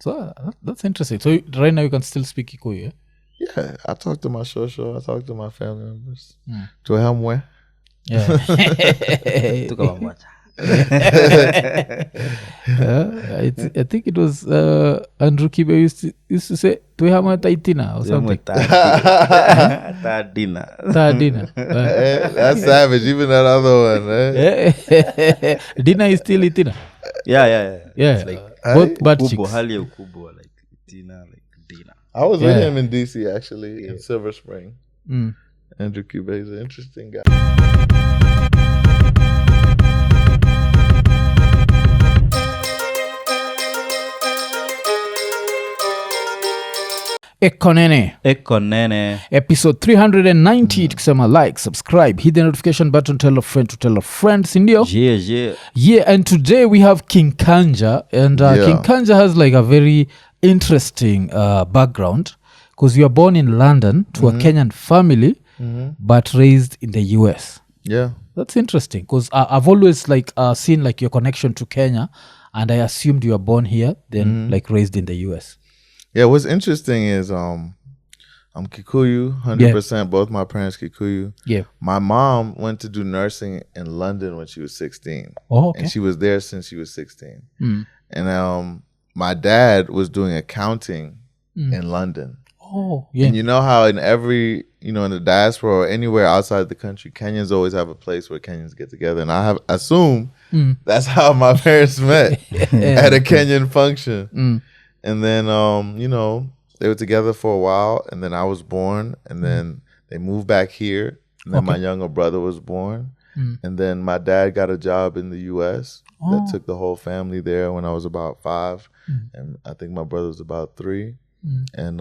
So that's interesting. So right now you can still speak Kikuyu. Yeah, I talk to my show. I talk to my family members. To help me. Yeah. I think it was Andrew Kibe used to say Tuhama Taitina or something. Tadina. That's savage. Even that other one. Dina is still Itina. Yeah. Yeah. Like Both Kubo, chicks. hali ukubwa, like Tina, like Dina. I was with him in DC actually in Silver Spring. Andrew Cube is an interesting guy. Ekonene. Episode 390 tukisema like, subscribe, hit the notification button, tell a friend to tell a friend, sindio? Yeah, and today we have King Kanja, and King Kanja has like a very interesting background because you are born in London to a Kenyan family, but raised in the US. Yeah. That's interesting because I've always like seen like your connection to Kenya, and I assumed you were born here, then like raised in the US. Yeah, what's interesting is I'm Kikuyu, 100%. Both my parents Kikuyu. Yeah. My mom went to do nursing in London when she was 16. Oh, okay. And she was there since she was 16. And my dad was doing accounting in London. Oh, yeah. And you know how in every, in the diaspora or anywhere outside the country, Kenyans always have a place where Kenyans get together. And I assume that's how my parents met at a Kenyan function. And then, they were together for a while, and then I was born, and then they moved back here, and then my younger brother was born, and then my dad got a job in the U.S. that took the whole family there when I was about 5, and I think my brother was about 3. And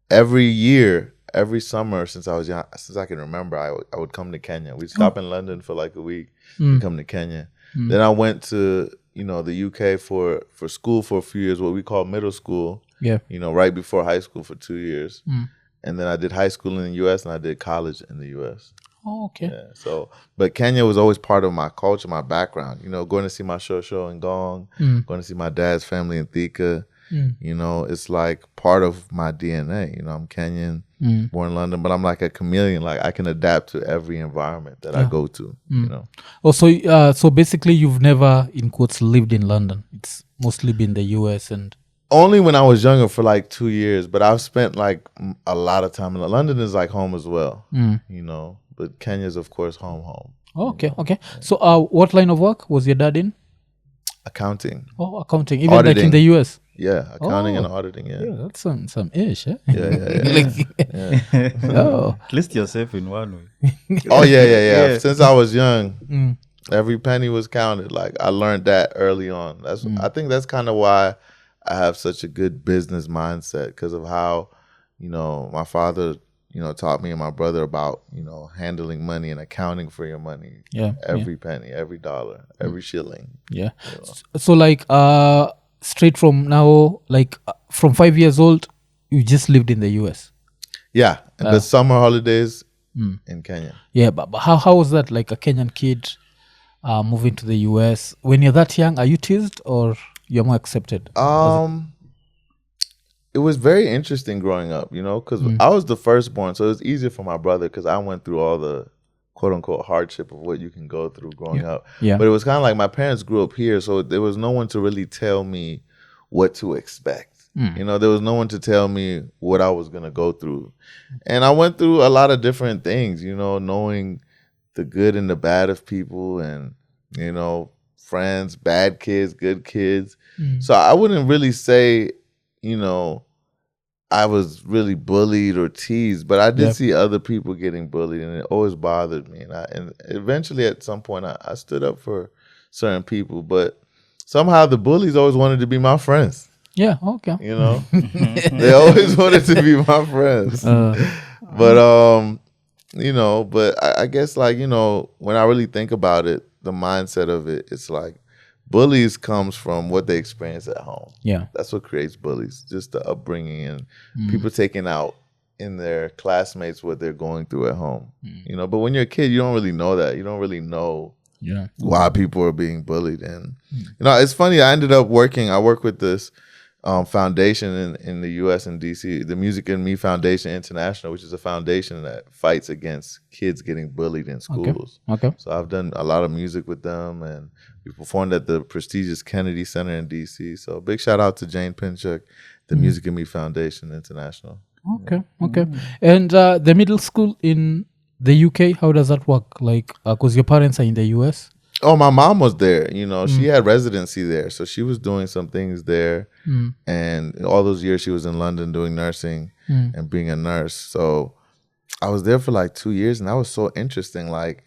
every year, every summer since I was young, since I can remember, I would come to Kenya. We'd stop in London for like a week and come to Kenya. Then I went to the UK for school for a few years, what we call middle school. Yeah. Right before high school for 2 years. And then I did high school in the US and I did college in the US. Oh, okay. Yeah, but Kenya was always part of my culture, my background. Going to see my show in Gong, going to see my dad's family in Thika. It's like part of my DNA. I'm Kenyan, born in London, but I'm like a chameleon. Like I can adapt to every environment that I go to. Oh, so basically you've never, in quotes, lived in London. It's mostly been the US and... Only when I was younger for like 2 years, but I've spent like a lot of time in London. Is like home as well, but Kenya's of course home. Oh, okay. So what line of work was your dad in? Accounting. Oh, accounting. Even auditing. like in the US? Yeah, accounting and auditing, yeah. Yeah, that's some ish, eh? Yeah. Oh. At least you're safe in one way. Oh, yeah. Since I was young, every penny was counted. Like, I learned that early on. I think that's kind of why I have such a good business mindset, because of how, my father, taught me and my brother about, handling money and accounting for your money. Yeah. Every penny, every dollar, every shilling. Yeah. So like, straight from now, like from 5 years old, you just lived in the US. Yeah, and the summer holidays in Kenya. Yeah, but how was that, like a Kenyan kid moving to the US? When you're that young, are you teased or you're more accepted? It was very interesting growing up, because I was the firstborn, so it was easier for my brother because I went through all the quote-unquote hardship of what you can go through growing up. Yeah. But it was kind of like my parents grew up here, so there was no one to really tell me what to expect. There was no one to tell me what I was going to go through. And I went through a lot of different things, knowing the good and the bad of people and, friends, bad kids, good kids. So I wouldn't really say, I was really bullied or teased, but I did see other people getting bullied, and it always bothered me. And eventually, at some point, I stood up for certain people, but somehow the bullies always wanted to be my friends. Yeah, okay. They always wanted to be my friends. But but I guess like when I really think about it, the mindset of it, it's like, bullies comes from what they experience at home. Yeah. That's what creates bullies, just the upbringing and people taking out in their classmates what they're going through at home. But when you're a kid, you don't really know that. You don't really know why people are being bullied. And, it's funny, I work with this foundation in the U.S. and D.C., the Music and Me Foundation International, which is a foundation that fights against kids getting bullied in schools. Okay. So I've done a lot of music with them, and we performed at the prestigious Kennedy Center in D.C. So big shout out to Jane Pinchuk, the Music and Me Foundation International. Okay. And the middle school in the UK, how does that work? Like, because your parents are in the US? Oh, my mom was there. You know, she had residency there. So she was doing some things there. And all those years she was in London doing nursing and being a nurse. So I was there for like 2 years, and that was so interesting. Like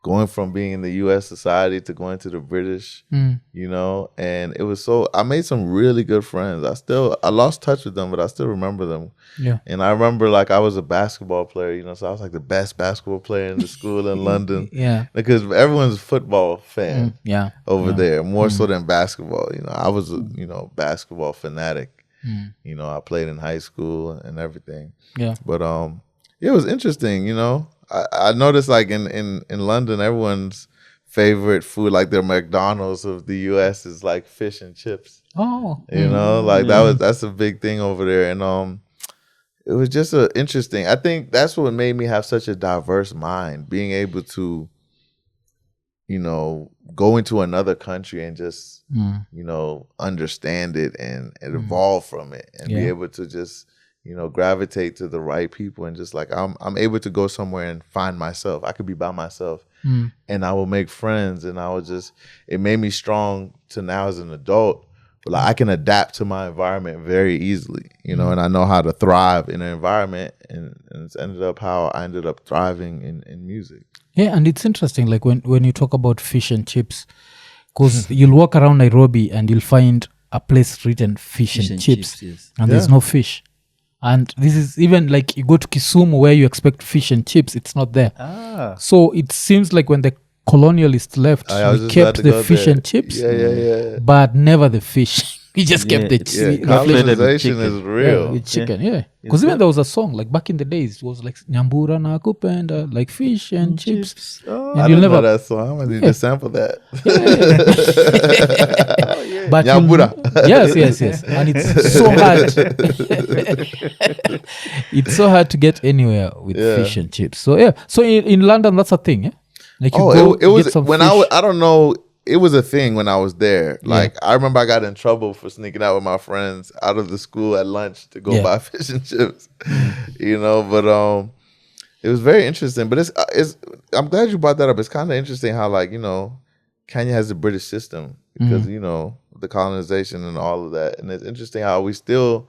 going from being in the U.S. society to going to the British, you know, and it was I made some really good friends. I lost touch with them, but I still remember them. Yeah. And I remember like I was a basketball player, you know, so I was like the best basketball player in the school in London. Yeah. Because everyone's a football fan over there, more so than basketball. You know, I was a, basketball fanatic. You know, I played in high school and everything. Yeah. But it was interesting, you know. I noticed like in London, everyone's favorite food, like their McDonald's of the US, is like fish and chips. Oh. You know, like that's a big thing over there. And it was just interesting. I think that's what made me have such a diverse mind, being able to, you know, go into another country and just, you know, understand it and evolve from it and be able to just, you know, gravitate to the right people, and just like I'm able to go somewhere and find myself. I could be by myself and I will make friends, and it made me strong to now as an adult. But like I can adapt to my environment very easily, you know, and I know how to thrive in an environment, and it's ended up how I ended up thriving in music. Yeah, and it's interesting, like when you talk about fish and chips, because you'll walk around Nairobi and you'll find a place written fish and chips, yes. and there's no fish. And this is even like you go to Kisumu where you expect fish and chips, it's not there. So it seems like when the colonialists left, we kept the fish and chips, but never the fish. We just kept the chicken. Colonization is real. With chicken, because even there was a song like back in the days, it was like Nyambura na kupenda, like fish and chips. Oh, and I didn't know that song. I'm gonna need to sample that. But Nyambura. Yes, and it's so hard. It's so hard to get anywhere with fish and chips. So so in London, that's a thing. Yeah, like it was when I don't know. It was a thing when I was there. Like I remember I got in trouble for sneaking out with my friends out of the school at lunch to go buy fish and chips. You know, but it was very interesting. But it's I'm glad you brought that up. It's kind of interesting how, like, you know, Kenya has the British system because you know, the colonization and all of that. And it's interesting how we still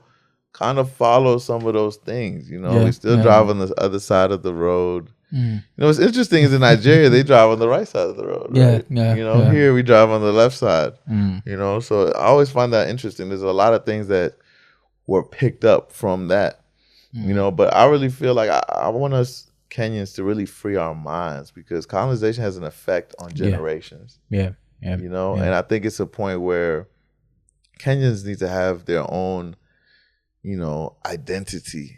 kind of follow some of those things. You know, we still drive on the other side of the road. You know, what's interesting is in Nigeria, they drive on the right side of the road. Right? You know, here we drive on the left side. You know, so I always find that interesting. There's a lot of things that were picked up from that, you know, but I really feel like I want us Kenyans to really free our minds, because colonization has an effect on generations. You know, and I think it's a point where Kenyans need to have their own, you know, identity.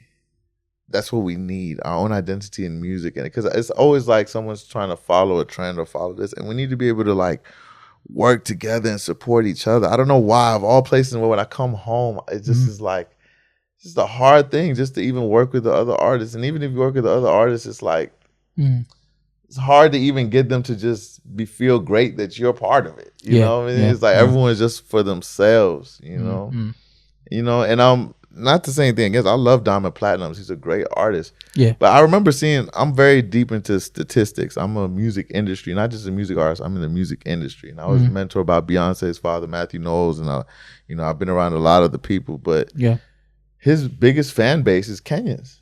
That's what we need, our own identity in music. And because it's always like someone's trying to follow a trend or follow this, and we need to be able to like work together and support each other. I don't know why, of all places, when I come home, it just is like, it's just a hard thing just to even work with the other artists. And even if you work with the other artists, it's like, it's hard to even get them to just feel great that you're part of it. You know what I mean? It's like everyone's just for themselves, you know? You know, and not to say anything against, I love Diamond Platnumz. He's a great artist. But I remember I'm very deep into statistics. I'm a music industry, not just a music artist. I'm in the music industry. And I was mentored by Beyonce's father, Matthew Knowles. And you know, I've been around a lot of the people, but his biggest fan base is Kenyans.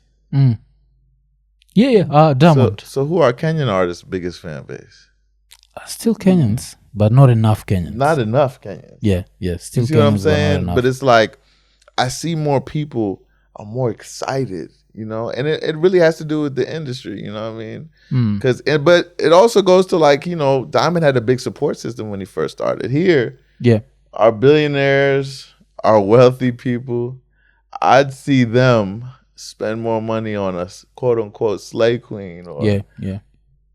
Diamond. So who are Kenyan artists' biggest fan base? Still Kenyans, but not enough Kenyans. Not enough Kenyans. Still you see Kenyans, what I'm saying? but But it's like, I see more people are more excited, you know, and it really has to do with the industry, you know what I mean? But it also goes to, like, you know, Diamond had a big support system when he first started. Here, our billionaires, our wealthy people, I'd see them spend more money on a quote unquote slay queen, or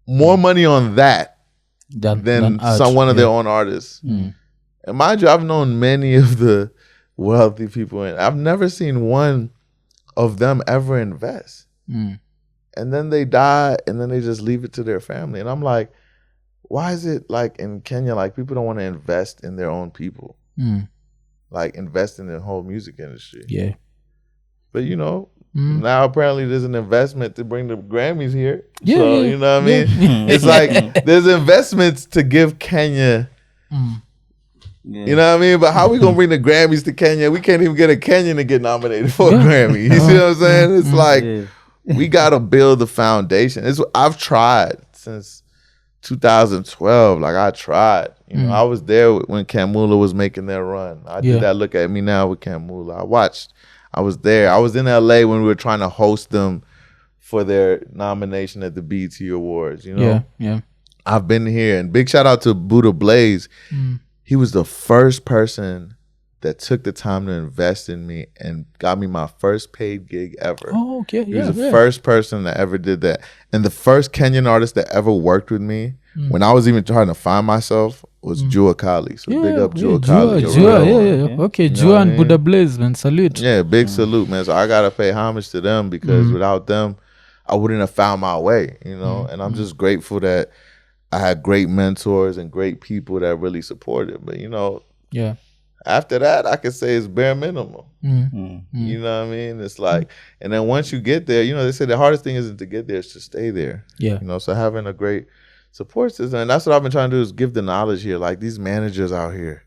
more money on that than one of their own artists. And mind you, I've known many of the wealthy people, and I've never seen one of them ever invest. And then they die, and then they just leave it to their family. And I'm like, why is it like in Kenya, like people don't want to invest in their own people, like invest in the whole music industry? Yeah. But you know, now apparently there's an investment to bring the Grammys here. Yeah, so yeah, you know what I mean? It's like there's investments to give Kenya. You know what I mean? But how we gonna bring the Grammys to Kenya? We can't even get a Kenyan to get nominated for a Grammy. You see what I'm saying? It's like we gotta build the foundation. I've tried since 2012. Like I tried. You know, I was there when Kamula was making their run. I did that Look At Me Now with Kamula. I was there. I was in LA when we were trying to host them for their nomination at the BET Awards. You know? Yeah. I've been here, and big shout out to Buddha Blaze. He was the first person that took the time to invest in me and got me my first paid gig ever. Oh, okay. He was the first person that ever did that. And the first Kenyan artist that ever worked with me when I was even trying to find myself was Jua Kali. So big up Jua Kali. Jua. Okay, Jua and Buddha Blaze, man. Salute. Yeah, big salute, man. So I got to pay homage to them because without them, I wouldn't have found my way, you know? And I'm just grateful that I had great mentors and great people that really supported. But, you know, after that, I could say it's bare minimum. You know what I mean? It's like, and then once you get there, you know, they say the hardest thing isn't to get there, it's to stay there. Yeah. You know, so having a great support system, and that's what I've been trying to do is give the knowledge here. Like these managers out here,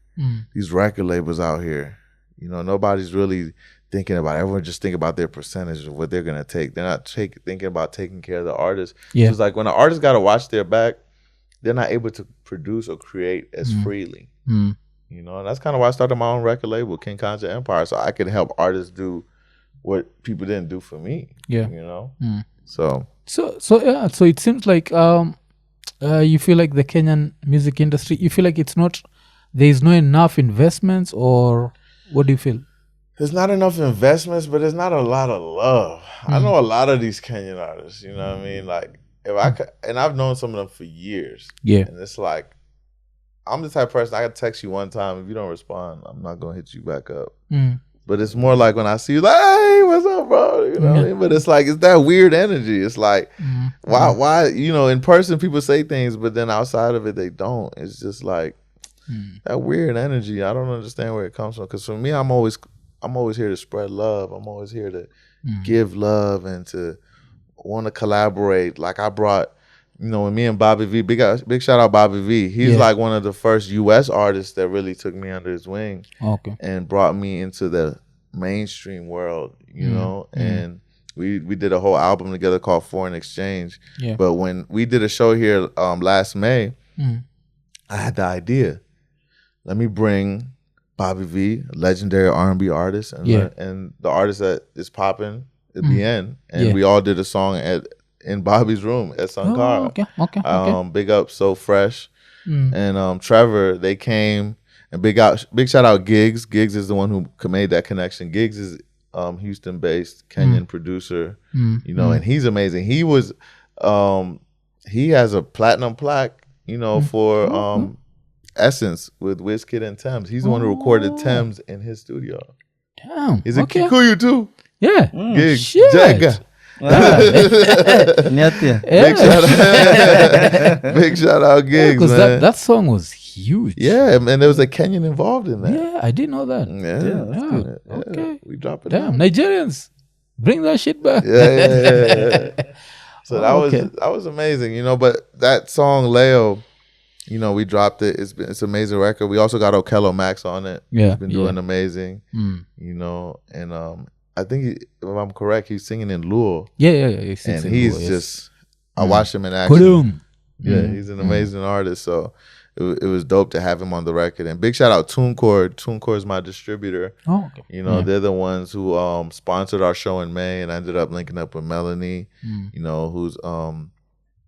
these record labels out here, you know, nobody's really thinking about it. Everyone just think about their percentage of what they're going to take. They're not thinking about taking care of the artist. Yeah. It's like when an artist got to watch their back, they're not able to produce or create as freely. You know, and that's kind of why I started my own record label, King Kanja Empire, so I could help artists do what people didn't do for me. Yeah. You know? So it seems like you feel like the Kenyan music industry, you feel like there is not enough investments, or what do you feel? There's not enough investments, but there's not a lot of love. I know a lot of these Kenyan artists, you know what I mean? Like, if I could, and I've known some of them for years. Yeah. And it's like, I'm the type of person, I can text you one time. If you don't respond, I'm not going to hit you back up. But it's more like when I see you, like, hey, what's up, bro? You know what I mean? But it's like, it's that weird energy. It's like, why, you know, in person people say things, but then outside of it, they don't. It's just like that weird energy. I don't understand where it comes from. Because for me, I'm always here to spread love. I'm always here to give love and to want to collaborate. Like I brought, you know, when me and Bobby V, big shout out Bobby V. He's like one of the first U.S. artists that really took me under his wing and brought me into the mainstream world, you know. And we did a whole album together called Foreign Exchange. Yeah. But when we did a show here last May, I had the idea. Let me bring Bobby V, a legendary R&B artist, and the artist that is popping at the end. And we all did a song in Bobby's room at Sankara. Okay. Big up So Fresh and Trevor. They came, and big shout out Giggs. Giggs is the one who made that connection. Giggs is Houston-based Kenyan producer, you know, and he's amazing. He was he has a platinum plaque, you know, for Essence with Wizkid and Thames. He's the one who recorded Thames in his studio. Damn. He's a Kikuyu too. Yeah. Giggs. Shit. Jagga. Big shout out Giggs, because man. that song was huge. Yeah, and there was a Kenyan involved in that. Yeah, I didn't know that. Yeah. Okay. We drop it. Damn, Nigerians, bring that shit back. Yeah. So that was amazing, you know. But that song Leo, you know, we dropped it. It's an amazing record. We also got Okello Max on it. Yeah, he's been doing amazing. You know, and I think if I'm correct, he's singing in Luo. Yeah. He's just, I watched him in action. Yeah, he's an amazing artist. So it was dope to have him on the record. And big shout out TuneCore. TuneCore is my distributor. Oh, okay. You know, they're the ones who sponsored our show in May, and I ended up linking up with Melanie, you know, who's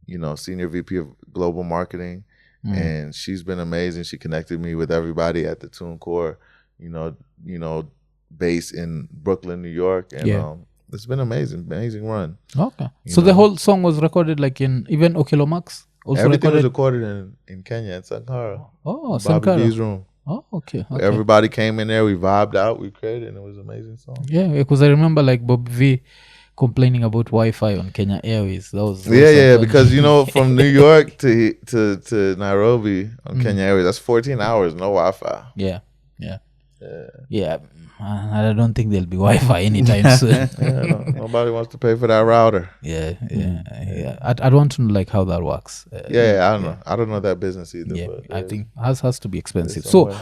you know, senior VP of global marketing. And she's been amazing. She connected me with everybody at the TuneCore, you know, base in Brooklyn, New York, and it's been amazing run. Okay, so the whole song was recorded like in even Okello Max. Also everything was recorded in Kenya at Sankara. Oh, Sankara. Bobby V's room. Oh, okay. Everybody came in there, we vibed out, we created, and it was an amazing song. Yeah, because I remember like Bob V complaining about Wi-Fi on Kenya Airways. That was Because from New York to Nairobi on Kenya Airways, that's 14 hours, no Wi-Fi. Yeah. I don't think there'll be Wi-Fi anytime soon. Nobody wants to pay for that router. Yeah. I'd want to know like how that works. I don't know. I don't know that business either. Yeah, but I think has to be expensive. So,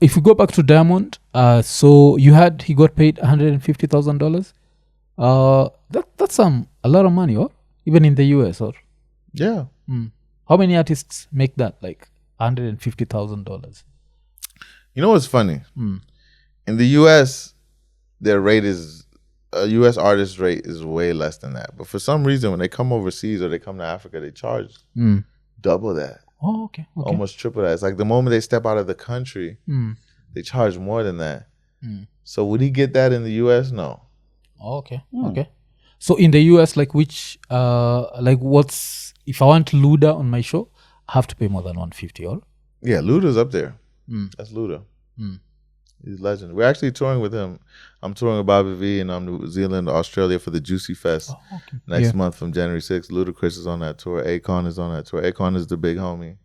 if we go back to Diamond, so he got paid $150,000. That's a lot of money, or even in the US, or yeah. How many artists make that, like $150,000? You know what's funny? In the US, their rate is a US artist rate is way less than that. But for some reason, when they come overseas or they come to Africa, they charge double that. Oh, okay. Almost triple that. It's like the moment they step out of the country, they charge more than that. So would he get that in the US? No. Oh, okay. Okay. So in the US, like which, what's, if I want Luda on my show, I have to pay more than $150, or? Yeah, Luda's up there. That's Luda. He's a legend. We're actually touring with him. I'm touring with Bobby V in New Zealand, Australia for the Juicy Fest next month from January 6th. Ludacris is on that tour. Akon is on that tour. Akon is the big homie.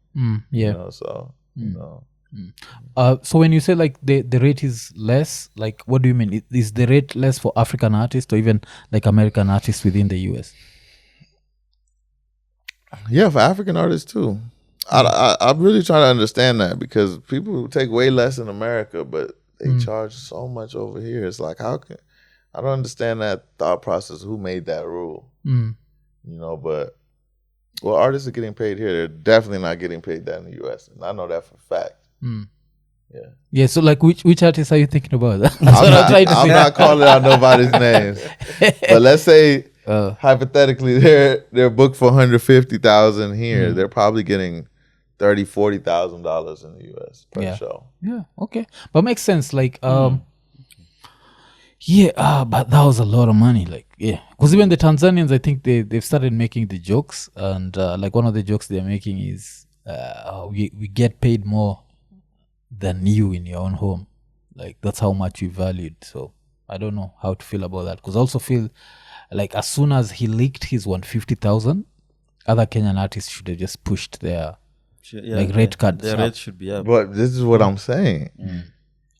So when you say like the rate is less, like what do you mean? Is the rate less for African artists or even like American artists within the US? Yeah, for African artists too. I'm really trying to understand that, because people take way less in America, but they charge so much over here. It's like, I don't understand that thought process. Who made that rule? But artists are getting paid here. They're definitely not getting paid that in the US, and I know that for a fact. Yeah. So like, which artists are you thinking about? I'm not calling out nobody's names, but let's say hypothetically they're booked for $150,000 here. They're probably getting $30,000-$40,000 in the US per show. Yeah. Okay. But makes sense. Like, but that was a lot of money. Like, because even the Tanzanians, I think they've started making the jokes, and like one of the jokes they're making is, we get paid more than you in your own home. Like, that's how much we valued. So I don't know how to feel about that, because I also feel like as soon as he leaked his 150,000, other Kenyan artists should have just pushed their rate cards. Their rate should be up. But this is what I'm saying.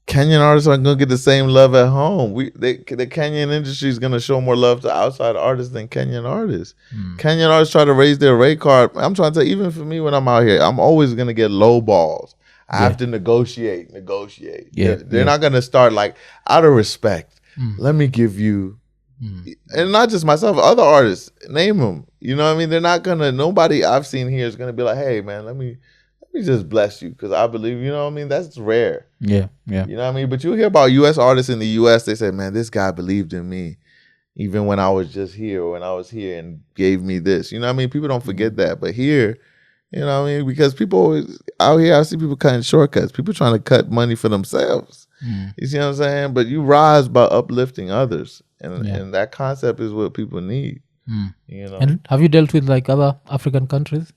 Kenyan artists aren't gonna get the same love at home. The Kenyan industry is gonna show more love to outside artists than Kenyan artists. Kenyan artists try to raise their rate card. I'm trying to tell you, even for me when I'm out here, I'm always gonna get low balls. I have to negotiate. They're not gonna start like, out of respect, let me give you, and not just myself, other artists, name them. You know what I mean? They're not gonna, nobody I've seen here is gonna be like, hey man, let me just bless you because I believe, you know what I mean? That's rare. Yeah. You know what I mean? But you hear about US artists in the US, they say, man, this guy believed in me even when I was just here, or when I was here, and gave me this. You know what I mean? People don't forget that. But here, you know what I mean? Because people always, out here, I see people cutting shortcuts. People trying to cut money for themselves. You see what I'm saying? But you rise by uplifting others. And that concept is what people need. You know? And have you dealt with like other African countries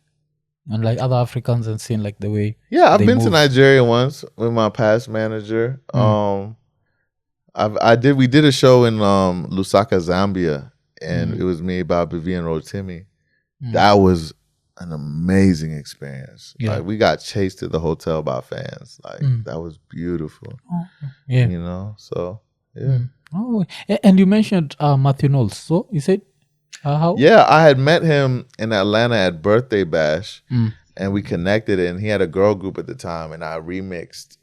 and like other Africans and seen like the way? Yeah, I've been to Nigeria once with my past manager. We did a show in Lusaka, Zambia, and it was me, Bobby V, and Rotimi. That was an amazing experience. Like, we got chased to the hotel by fans. Like, that was beautiful. You know, so yeah. Oh, and you mentioned Matthew Knowles. So you said how? Yeah, I had met him in Atlanta at Birthday Bash, and we connected. And he had a girl group at the time, and I remixed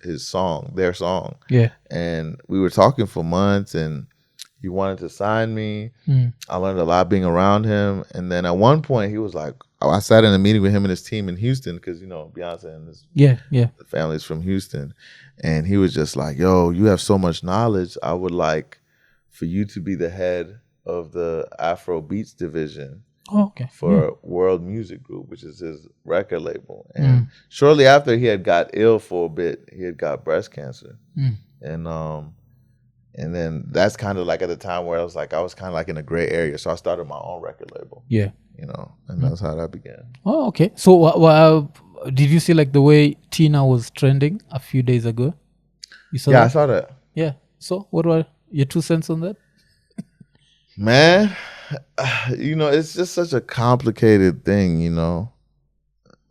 his song, their song. Yeah, and we were talking for months, and he wanted to sign me. I learned a lot being around him, and then at one point he was like, I sat in a meeting with him and his team in Houston, because, you know, Beyonce and his the family's from Houston. And he was just like, yo, you have so much knowledge. I would like for you to be the head of the Afrobeats division for World Music Group, which is his record label. And shortly after, he had got ill for a bit. He had got breast cancer. And then that's kind of like at the time where I was kind of like in a gray area. So I started my own record label. Yeah. You know, and that's how that began. Oh, okay. So did you see like the way Tina was trending a few days ago? You saw Yeah, that? I saw that. Yeah. So what were your 2 cents on that? Man, it's just such a complicated thing,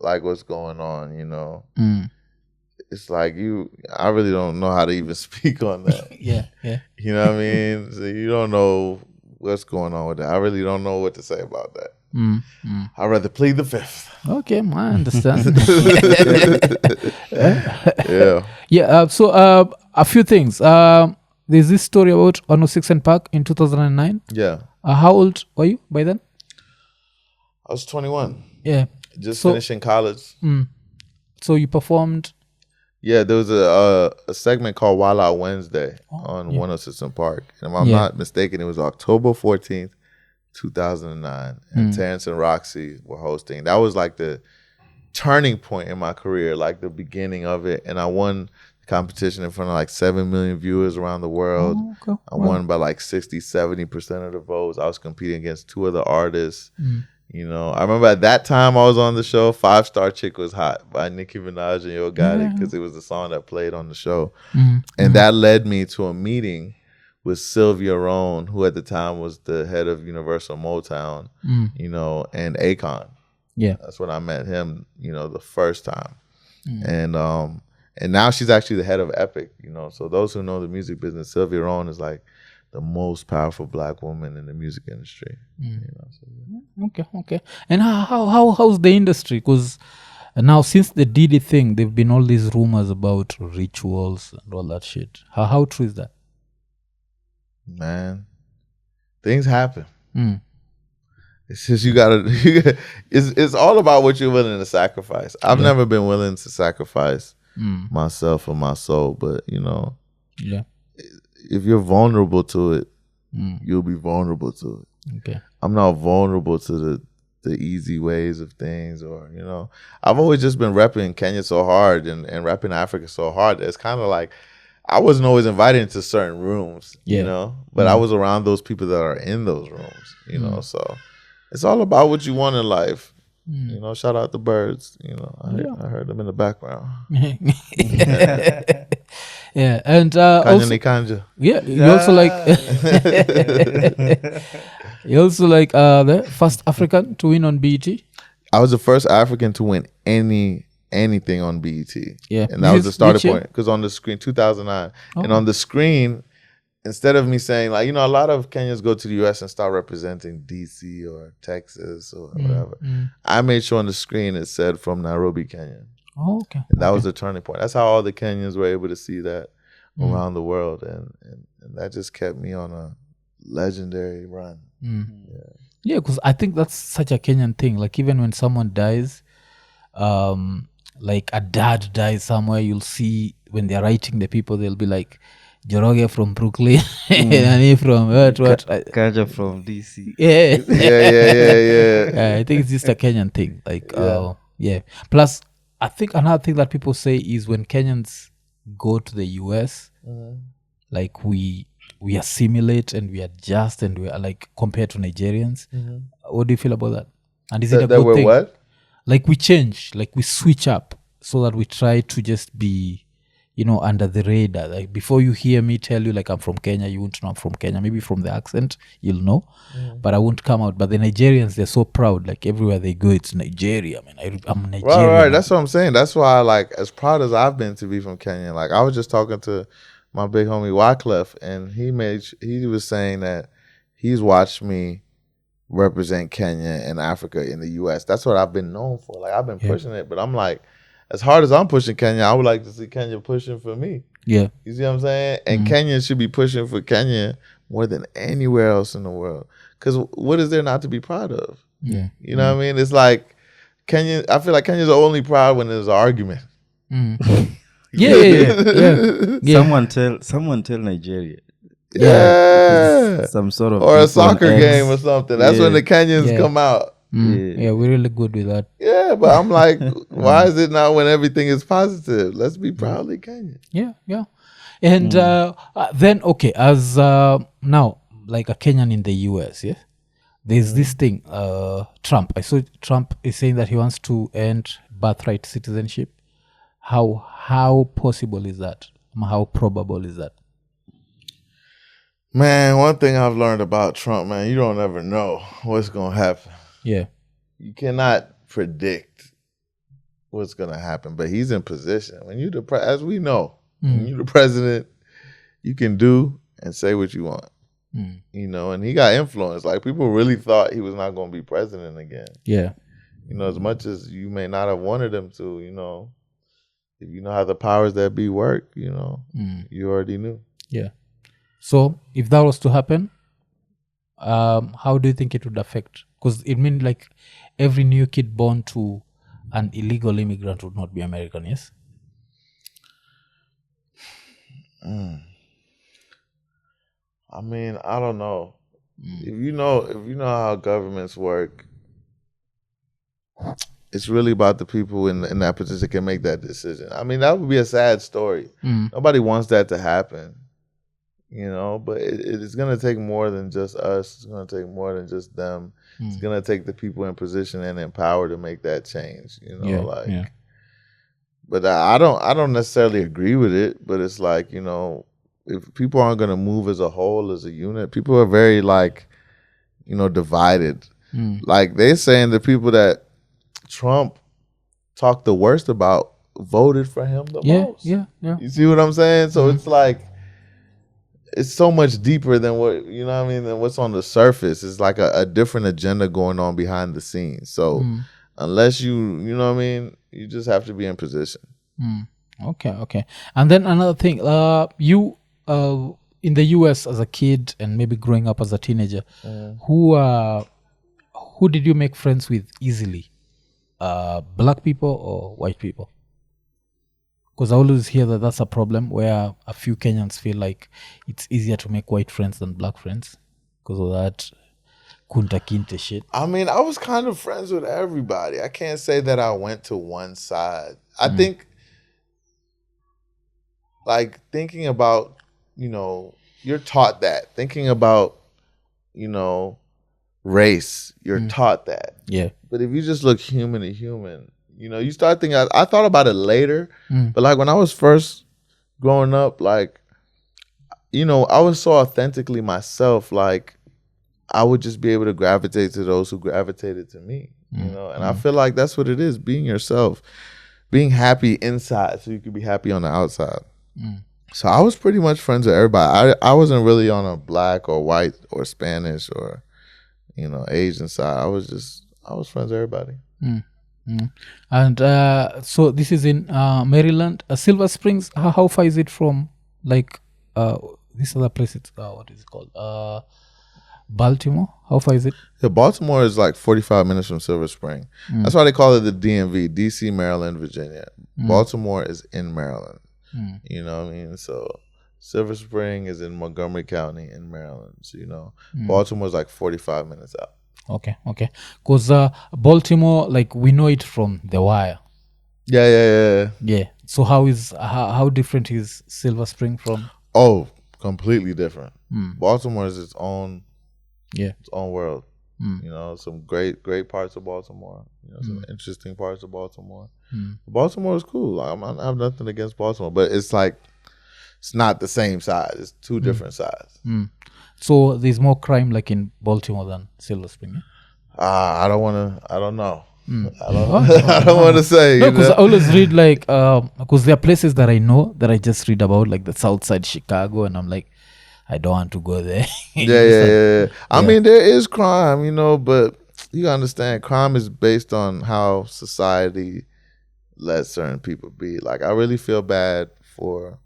like what's going on, It's like I really don't know how to even speak on that. Yeah. You know what I mean? So you don't know what's going on with that. I really don't know what to say about that. I'd rather plead the fifth. Okay, I understand. Yeah. Yeah. So a few things. There's this story about 106 and Park in 2009. Yeah. How old were you by then? I was 21. Yeah. Just finishing college. So you performed. Yeah, there was a segment called Wild Out Wednesday on 106 and Park. And if I'm not mistaken, it was October 14th, 2009. And Terrence and Roxy were hosting. That was like the turning point in my career, like the beginning of it. And I won the competition in front of like 7 million viewers around the world. Oh, okay. I won by like 60-70% of the votes. I was competing against 2 other artists. I remember at that time I was on the show, 5 Star Chick Was Hot by Nicki Minaj and Yo Gotti, because it was the song that played on the show. And that led me to a meeting with Sylvia Rohn, who at the time was the head of Universal Motown, and Akon. Yeah. That's when I met him, the first time. And now she's actually the head of Epic, So those who know the music business, Sylvia Rohn is like the most powerful Black woman in the music industry. Okay. And how's the industry? Because now since the Diddy thing, there've been all these rumors about rituals and all that shit. How true is that? Man, things happen. It's just you gotta. It's all about what you're willing to sacrifice. I've never been willing to sacrifice myself or my soul, but if you're vulnerable to it, you'll be vulnerable to it. Okay. I'm not vulnerable to the easy ways of things, or I've always just been repping Kenya so hard and repping Africa so hard that it's kind of like I wasn't always invited into certain rooms, but I was around those people that are in those rooms, so it's all about what you want in life. Shout out the birds, I heard them in the background. Yeah, and Kanja. Yeah, you also like the first African to win on BET. I was the first African to win anything on BET. Yeah, and that was the starting point, because on the screen 2009, and on the screen, instead of me saying like, a lot of Kenyans go to the US and start representing DC or Texas or whatever, I made sure on the screen it said from Nairobi, Kenya. Oh, okay. And that was the turning point. That's how all the Kenyans were able to see that around the world, and that just kept me on a legendary run. Yeah, because I think that's such a Kenyan thing. Like even when someone dies, like a dad dies somewhere, you'll see when they're writing the people, they'll be like, Joroge from Brooklyn, and he from what? Kanja from DC. Yeah. Yeah. I think it's just a Kenyan thing. Like, Plus, I think another thing that people say is when Kenyans go to the US, like we assimilate and we adjust and we are like compared to Nigerians. What do you feel about that? And is it a good thing? What? Like we change, like we switch up so that we try to just be, under the radar. Like before you hear me tell you like I'm from Kenya, you won't know I'm from Kenya. Maybe from the accent, you'll know, but I won't come out. But the Nigerians, they're so proud. Like everywhere they go, it's Nigeria. I mean, I'm Nigerian. Right. That's what I'm saying. That's why, like, as proud as I've been to be from Kenya, like I was just talking to my big homie Wyclef, and he was saying that he's watched me represent Kenya and Africa in the US. That's what I've been known for. Like I've been pushing it, but I'm like, as hard as I'm pushing Kenya, I would like to see Kenya pushing for me. Yeah. You see what I'm saying? And Kenya should be pushing for Kenya more than anywhere else in the world. Because what is there not to be proud of? Yeah. You know what I mean? It's like Kenya, I feel like Kenya's only proud when there's an argument. Yeah. Someone tell Nigeria. Yeah. Some sort of, or a soccer game or something. That's when the Kenyans come out. Yeah, we're really good with that. Yeah, but I'm like, why is it not when everything is positive? Let's be proudly Kenyan. Yeah. And then, okay, as now, like a Kenyan in the US, there's this thing, Trump. I saw Trump is saying that he wants to end birthright citizenship. How possible is that? How probable is that? Man, one thing I've learned about Trump, man, you don't ever know what's going to happen. Yeah. You cannot predict what's going to happen, but he's in position. When you as we know, when you're the president, you can do and say what you want. You know, and he got influence. Like, people really thought he was not going to be president again. Yeah. You know, as much as you may not have wanted him to, you know, if you know how the powers that be work, you know, you already knew. Yeah. So if that was to happen, how do you think it would affect? Because it means like every new kid born to an illegal immigrant would not be American, yes? I mean, I don't know. If you know how governments work, it's really about the people in that position that can make that decision. I mean, that would be a sad story. Nobody wants that to happen, you know, but it's going to take more than just us. It's going to take more than just them. It's going to take the people in position and in power to make that change, you know, But I don't necessarily agree with it, but it's like, you know, if people aren't going to move as a whole, as a unit, people are very, like, you know, divided. Like, they're saying the people that Trump talked the worst about voted for him the most. Yeah. You see what I'm saying? So it's like, it's so much deeper than what, you know what I mean, than what's on the surface. It's like a different agenda going on behind the scenes. So unless you know what I mean, you just have to be in position. Okay. And then another thing, you in the US as a kid and maybe growing up as a teenager, who did you make friends with easily? Black people or white people? Because I always hear that that's a problem where a few Kenyans feel like it's easier to make white friends than black friends because of that kunta kinte shit. I mean, I was kind of friends with everybody. I can't say that I went to one side. I think, like, thinking about, you know, you're taught that. Thinking about, you know, race, you're taught that. Yeah. But if you just look human to human, you know, you start thinking, I thought about it later, but like when I was first growing up, like, you know, I was so authentically myself, like, I would just be able to gravitate to those who gravitated to me, you know? And I feel like that's what it is, being yourself, being happy inside so you can be happy on the outside. So I was pretty much friends with everybody. I wasn't really on a black or white or Spanish or, you know, Asian side. I was friends with everybody. And so this is in Maryland. Silver Springs, how far is it from, like, this other place? It's, what is it called? Baltimore? How far is it? Yeah, Baltimore is like 45 minutes from Silver Spring. That's why they call it the DMV, DC, Maryland, Virginia. Baltimore is in Maryland. You know what I mean? So Silver Spring is in Montgomery County in Maryland. So, you know, Baltimore is like 45 minutes out. Okay. Because Baltimore, like, we know it from The Wire. Yeah. So how different is Silver Spring from? Oh, completely different. Baltimore is its own world. You know, some great parts of Baltimore. You know, some interesting parts of Baltimore. Baltimore is cool. I have nothing against Baltimore, but it's like, it's not the same size. It's two different sides. So there's more crime like in Baltimore than Silver Spring. I don't know. I don't want to say. No, because I always read, like, because there are places that I know that I just read about, like the South Side Chicago, and I'm like, I don't want to go there. Yeah. I mean, there is crime, you know, but you understand, crime is based on how society lets certain people be. Like, I really feel bad for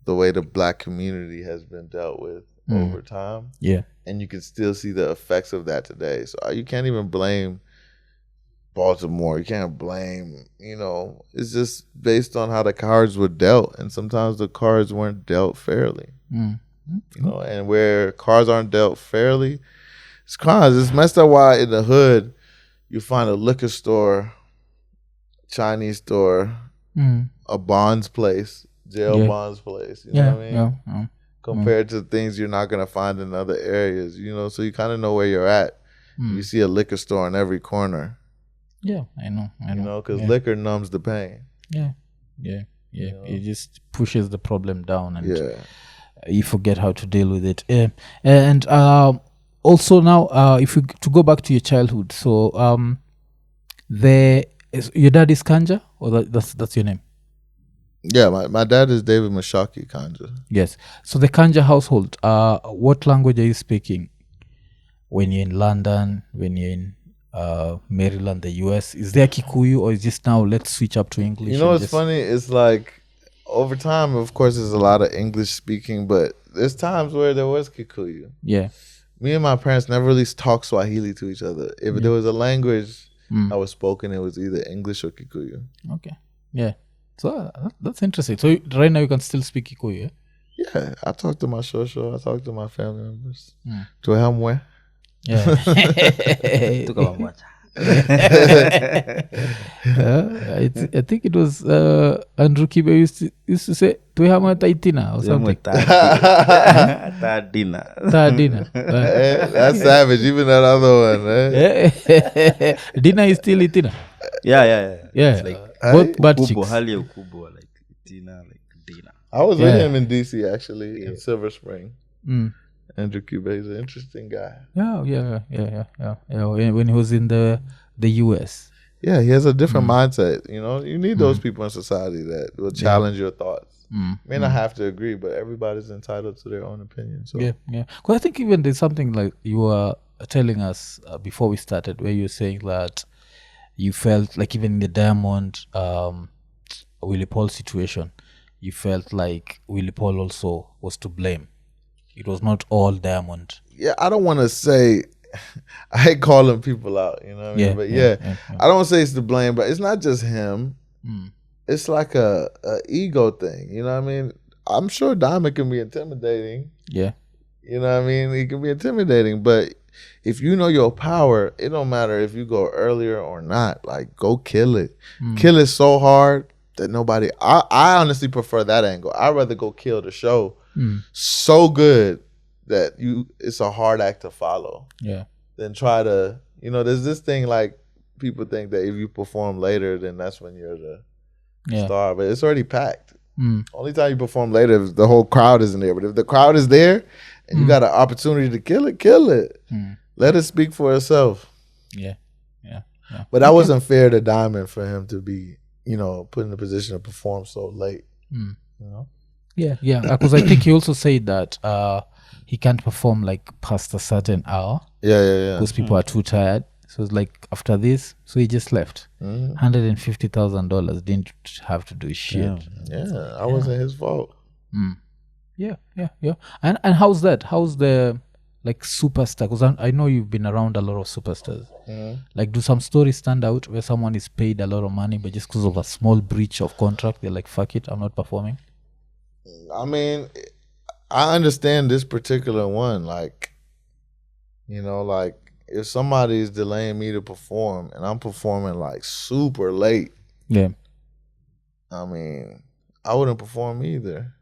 the way the black community has been dealt with over time. Yeah. And you can still see the effects of that today. So you can't even blame Baltimore. You can't blame, you know, it's just based on how the cards were dealt. And sometimes the cards weren't dealt fairly. You know, and where cards aren't dealt fairly, it's crimes. It's messed up why in the hood you find a liquor store, Chinese store, a bonds place, jail bonds place. You know what I mean? Yeah. Compared to things you're not going to find in other areas, you know, so you kind of know where you're at. You see a liquor store in every corner. Yeah, I know. You know, because liquor numbs the pain. Yeah. You know? It just pushes the problem down, and you forget how to deal with it. And also now, if you to go back to your childhood, so your dad is Kanja, or that's your name? Yeah, my dad is David Mashaki Kanja. Yes. So the Kanja household, what language are you speaking when you're in London, when you're in Maryland, the US? Is there Kikuyu, or is just now let's switch up to English? You know what's funny? It's like over time, of course, there's a lot of English speaking, but there's times where there was Kikuyu. Yeah. Me and my parents never really talked Swahili to each other. If there was a language that was spoken, it was either English or Kikuyu. Okay. Yeah. So that's interesting. So right now you can still speak Kikuyu, Yeah, I talk to my shosho. I talk to my family members. To help me. Yeah. I think it was Andrew Kibe used to say Tuhama Taitina or something. Tadina. That's savage. Even that other one. Dina is still Itina. Yeah. It's like both bad chicks. Hali ukubwa, like Tina, like Dina. I was with him in DC actually in Silver Spring. Andrew Cube is an interesting guy. Yeah. When he was in the US. Yeah, he has a different mindset. You know, you need those people in society that will challenge your thoughts. May not have to agree, but everybody's entitled to their own opinion. So yeah. Because I think even there's something like you were telling us before we started, where you're saying that you felt like even in the Diamond Willie Paul situation, you felt like Willie Paul also was to blame. It was not all Diamond. Yeah, I don't want to say, I hate calling people out, you know what I mean? But I don't say it's to blame, but it's not just him. It's like a ego thing, you know what I mean? I'm sure Diamond can be intimidating. Yeah. You know what I mean? He can be intimidating, but if you know your power, it don't matter if you go earlier or not. Like, go kill it. Kill it so hard that nobody... I honestly prefer that angle. I'd rather go kill the show so good that it's a hard act to follow. Yeah. Than try to... You know, there's this thing like people think that if you perform later, then that's when you're the star. But it's already packed. Only time you perform later is the whole crowd isn't there. But if the crowd is there and you got an opportunity to kill it. Let it speak for itself. Yeah. But that wasn't fair to Diamond for him to be, you know, put in a position to perform so late. You know? Yeah. Because I think he also said that he can't perform like past a certain hour. Yeah. Because people are too tired. So it's like after this, so he just left. $150,000 didn't have to do shit. Yeah, that wasn't his fault. Yeah. And how's that? How's the like superstar? Because I know you've been around a lot of superstars. Like, do some stories stand out where someone is paid a lot of money, but just because of a small breach of contract, they're like, fuck it, I'm not performing? I mean, I understand this particular one. Like, you know, like if somebody is delaying me to perform and I'm performing like super late, I mean, I wouldn't perform either.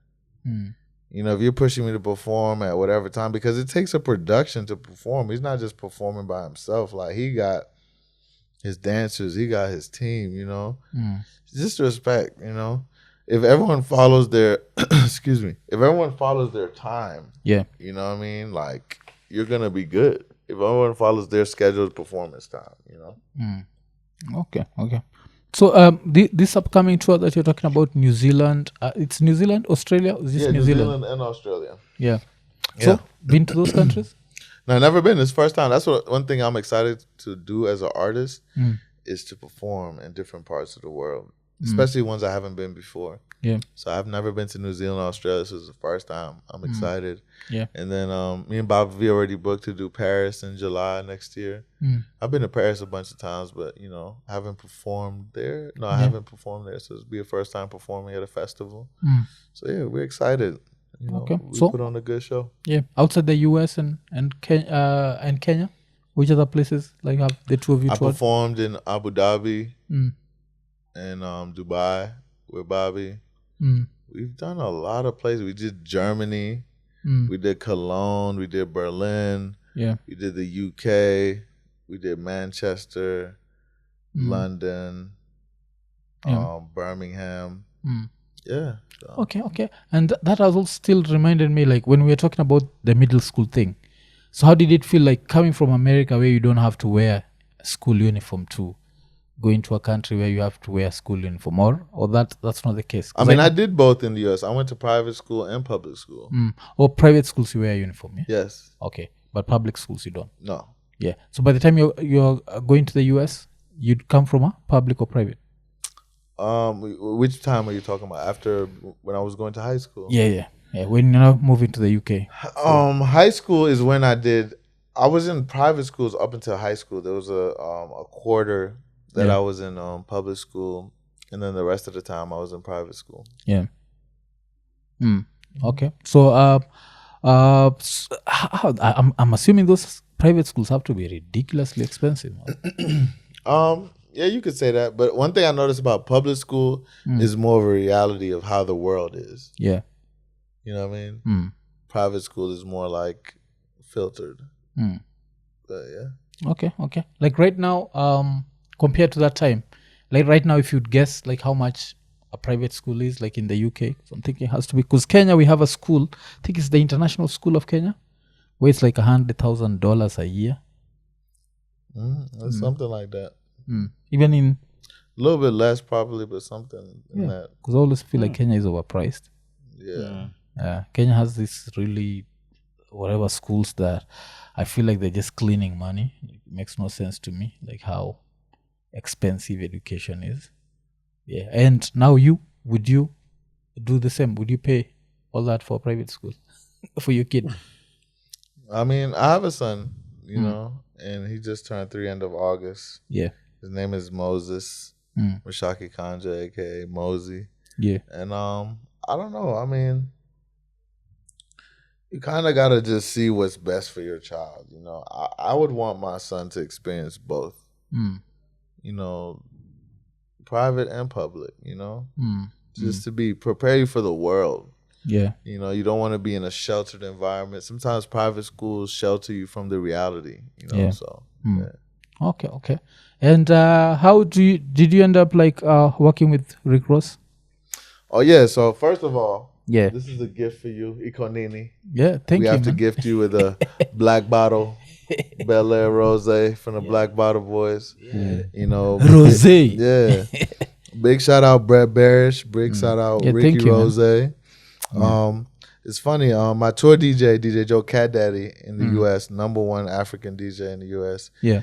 You know, if you're pushing me to perform at whatever time, because it takes a production to perform. He's not just performing by himself. Like, he got his dancers, he got his team, you know. Just respect, you know. If everyone follows their, if everyone follows their time, you know what I mean? Like, you're going to be good. If everyone follows their scheduled performance time, you know. Okay. So this upcoming tour that you're talking about, New Zealand, it's New Zealand, Australia? Is this New Zealand and Australia. Yeah. So, been to those countries? No, never been. It's first time. That's one thing I'm excited to do as an artist is to perform in different parts of the world, especially ones I haven't been before. Yeah. So I've never been to New Zealand or Australia. This is the first time. I'm excited. Yeah. And then me and Bob V already booked to do Paris in July next year. I've been to Paris a bunch of times, but, you know, I haven't performed there. No, I haven't performed there. So it'll be a first time performing at a festival. So, yeah, we're excited. You know, we put on a good show. Yeah. Outside the US and Kenya, which other places like have the two of you toured? I performed in Abu Dhabi and Dubai with Bobby. We've done a lot of places. We did Germany. We did Cologne. We did Berlin. Yeah. We did the UK. We did Manchester. London, Birmingham. Yeah. So. Okay. And that has also still reminded me, like, when we were talking about the middle school thing. So how did it feel like coming from America where you don't have to wear a school uniform to going to a country where you have to wear a school uniform, or that's not the case? I mean, I did both in the U.S. I went to private school and public school. Or private schools you wear a uniform, yeah? Yes. Okay, but public schools you don't? No. Yeah. So by the time you're going to the US, you'd come from a public or private? Which time are you talking about? After when I was going to high school? Yeah. When you're moving to the UK. High school is when I was in private schools up until high school. There was a quarter that I was in public school, and then the rest of the time I was in private school. Yeah. Okay. So I'm assuming those private schools have to be ridiculously expensive. Yeah, you could say that. But one thing I noticed about public school is more of a reality of how the world is. Yeah. You know what I mean? Private school is more like filtered. But yeah. Okay. Like right now, compared to that time, like right now, if you'd guess like how much a private school is like in the UK, so I'm thinking it has to be, because Kenya, we have a school, I think it's the International School of Kenya, where it's like $100,000 a year. Something like that. Even in a little bit less probably, but something in that. Because I always feel like Kenya is overpriced. Yeah. Kenya has this really whatever schools that I feel like they're just cleaning money. It makes no sense to me, like how expensive education is. Yeah. And now would you do the same? Would you pay all that for private school for your kid? I mean, I have a son, you know, and he just turned 3 end of August. Yeah. His name is Moses. Mashaki Kanja, aka Mosey. Yeah. And I don't know. I mean, you kind of got to just see what's best for your child. You know, I would want my son to experience both. You know, private and public, you know, just to prepare you for the world. Yeah. You know, you don't want to be in a sheltered environment. Sometimes private schools shelter you from the reality, you know, so. Yeah. Okay. And how did you end up like working with Rick Ross? Oh, yeah. So first of all, yeah, this is a gift for you, IKONINI. Yeah, thank you. We have to gift you with a black bottle Bel Air Rosé from the Black Bottle Boys. Yeah. You know, Rosé. Yeah. Big shout out Brett Barish. Big shout out Ricky Rosé. It's funny. My tour DJ Joe Cat Daddy in the U.S., #1 African DJ in the U.S. Yeah.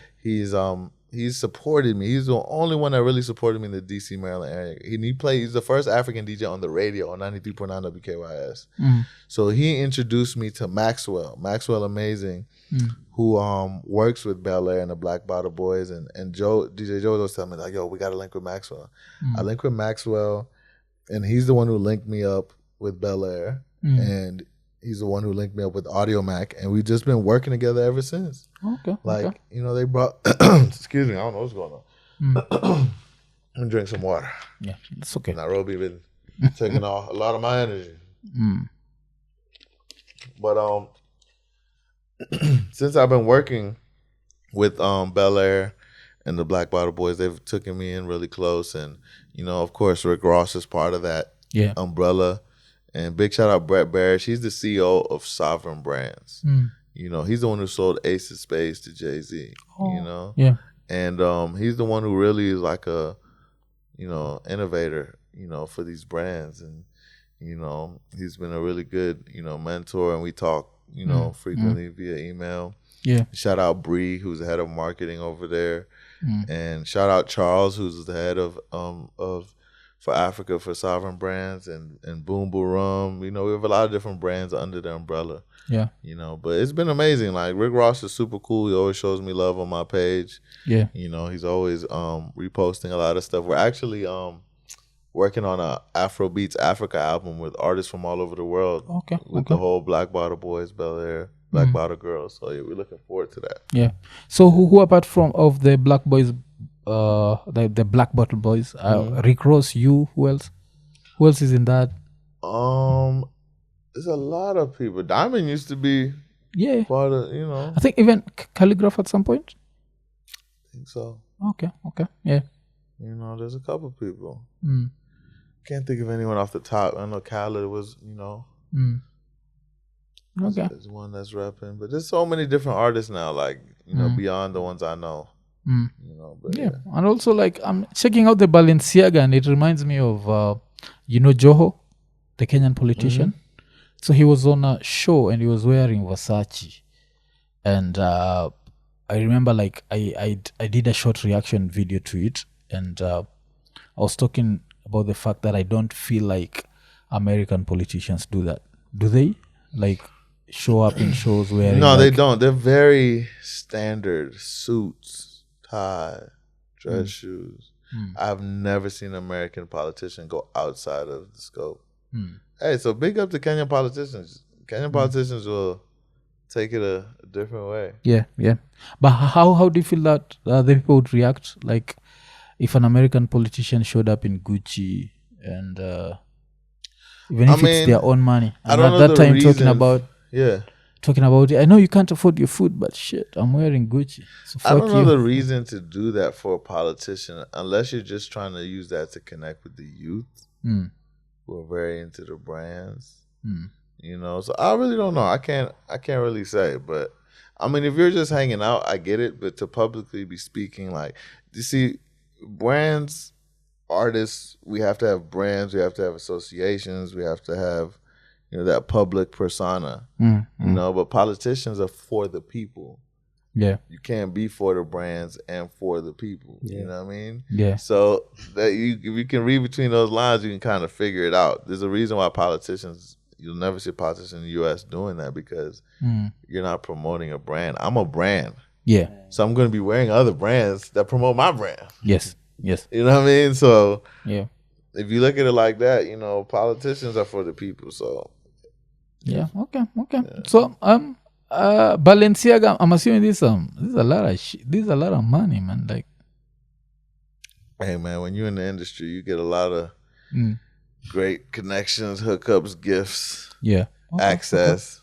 He's supported me. He's the only one that really supported me in the D.C., Maryland area. He's the first African DJ on the radio on 93.9 WKYS. So he introduced me to Maxwell Amazing, who works with Bel Air and the Black Bottle Boys. And DJ Joe was telling me, like, yo, we got to link with Maxwell. I linked with Maxwell, and he's the one who linked me up with Bel Air. And he's the one who linked me up with Audio Mac, and we've just been working together ever since. Okay. Like, you know, they brought excuse me, I don't know what's going on. I'm gonna drink some water. Yeah, it's okay. Nairobi been taking off a lot of my energy. But since I've been working with Bel Air and the Black Bottle Boys, they've taken me in really close, and you know, of course, Rick Ross is part of that umbrella. And big shout out Brett Barish. He's the CEO of Sovereign Brands. You know, he's the one who sold Ace of Spades to Jay-Z. You know? Yeah. And he's the one who really is like a, you know, innovator, you know, for these brands. And, you know, he's been a really good, you know, mentor, and we talk, you know, frequently via email. Yeah. Shout out Bree, who's the head of marketing over there. And shout out Charles, who's the head of for Africa for Sovereign Brands, and Boom Boo Rum. You know, we have a lot of different brands under the umbrella. Yeah. You know, but it's been amazing. Like, Rick Ross is super cool. He always shows me love on my page. Yeah. You know, he's always reposting a lot of stuff. We're actually working on a Afrobeats Africa album with artists from all over the world. Okay. With the whole Black Bottle Boys, Bel Air, Black Bottle Girls. So yeah, we're looking forward to that. Yeah. So who apart of the Black Boys, the Black Bottle Boys, Rick Ross, you, who else is in that? There's a lot of people. Diamond used to be part of, you know, I think even Calligraph at some point. I think so. Okay. Yeah. You know, there's a couple people. Mm. Can't think of anyone off the top. I know Khaled was, you know, Okay. is one that's rapping. But there's so many different artists now, like, you know, beyond the ones I know. You know, but yeah. And also, like, I'm checking out the Balenciaga, and it reminds me of, you know, Joho, the Kenyan politician. So he was on a show and he was wearing Versace, and I remember, like, I did a short reaction video to it, and I was talking about the fact that I don't feel like American politicians do that. Do they, like, show up in shows wearing? No, like, they don't. They're very standard suits, tie, dress shoes. I've never seen an American politician go outside of the scope. Hey, so big up to Kenyan politicians. Kenyan politicians will take it a different way. Yeah. But how do you feel that the people would react? Like, if an American politician showed up in Gucci and even if it's their own money, and I don't know at that the time reasons. talking about it. I know you can't afford your food, but shit, I'm wearing Gucci. So fuck I don't know you. the reason to do that for a politician unless you're just trying to use that to connect with the youth who are very into the brands. You know, so I really don't know. I can't really say, but I mean, if you're just hanging out, I get it. But to publicly be speaking, like, you see, brands, artists, we have to have brands, we have to have associations, we have to have, you know, that public persona. You know, but politicians are for the people. Yeah. You can't be for the brands and for the people. You know what I mean? Yeah. So that if you can read between those lines, you can kind of figure it out. There's a reason why you'll never see a politician in the U.S. doing that, because you're not promoting a brand. I'm a brand. Yeah. So I'm going to be wearing other brands that promote my brand. Yes. You know what I mean? So Yeah. if you look at it like that, you know, politicians are for the people. So Yeah. Okay. Yeah. So Balenciaga, I'm assuming this is a lot of this is a lot of money, man. Like, hey man, when you're in the industry, you get a lot of great connections, hookups, gifts, access.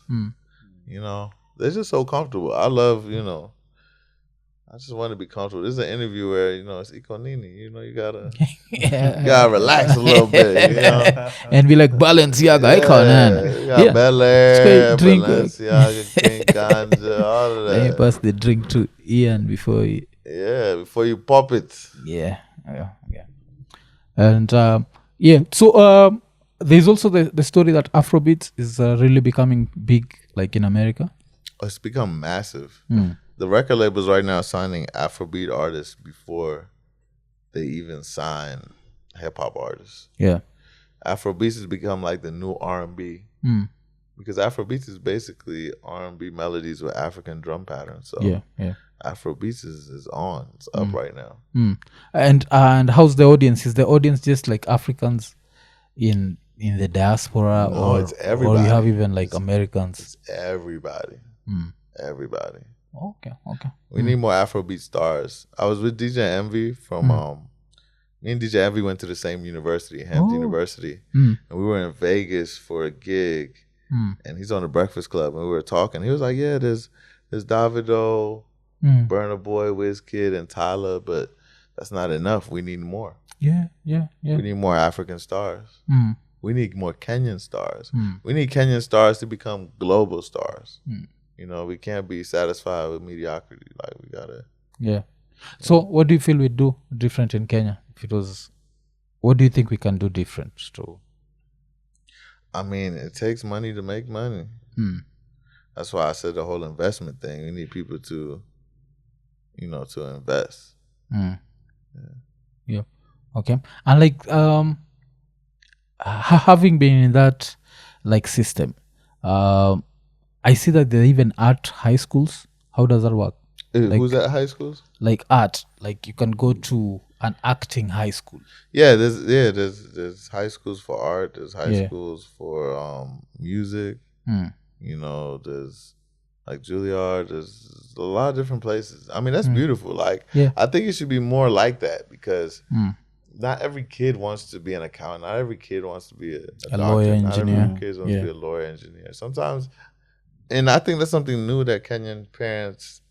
You know, they're just so comfortable. I love, you know, I just want to be comfortable. This is an interview where, you know, it's IKONINI. You know, you gotta relax a little bit, you know, and be like Balenciaga, Icon. You got Bel Air, Drink. Balenciaga, King Kanja, all of that. Let me pass the drink to Ian before you. Yeah, before you pop it. Yeah. And so there's also the story that Afrobeats is really becoming big, like, in America. It's become massive. The record labels right now signing Afrobeat artists before they even sign hip hop artists. Yeah. Afrobeats has become like the new R&B. Because Afrobeats is basically R&B melodies with African drum patterns. So yeah. Afrobeats is on. It's up right now. And how's the audience? Is the audience just like Africans in the diaspora? No, or it's everybody. Or you have even like Americans? It's everybody. Everybody. Okay. We need more Afrobeat stars. I was with DJ Envy from me and DJ Envy went to the same university, Hampton University. And we were in Vegas for a gig. And he's on the Breakfast Club, and we were talking. He was like, yeah, there's Davido, Burna Boy, Wizkid, and Tyler, but that's not enough. We need more. Yeah. We need more African stars. We need more Kenyan stars. We need Kenyan stars to become global stars. You know, we can't be satisfied with mediocrity. Like, we gotta. Yeah. So, what do you feel we do different in Kenya? What do you think we can do different to? I mean, it takes money to make money. That's why I said the whole investment thing. We need people to, you know, to invest. Yeah. Okay. And like, having been in that like system, I see that there are even art high schools. How does that work? Who's at high schools? Like art, like you can go to an acting high school. Yeah, there's high schools for art. There's high schools for music. You know, there's like Juilliard. There's a lot of different places. I mean, that's beautiful. Like, I think it should be more like that, because not every kid wants to be an accountant. Not every kid wants to be a doctor. Lawyer, engineer. Not every kid wants to be a lawyer, engineer. Sometimes, and I think that's something new that Kenyan parents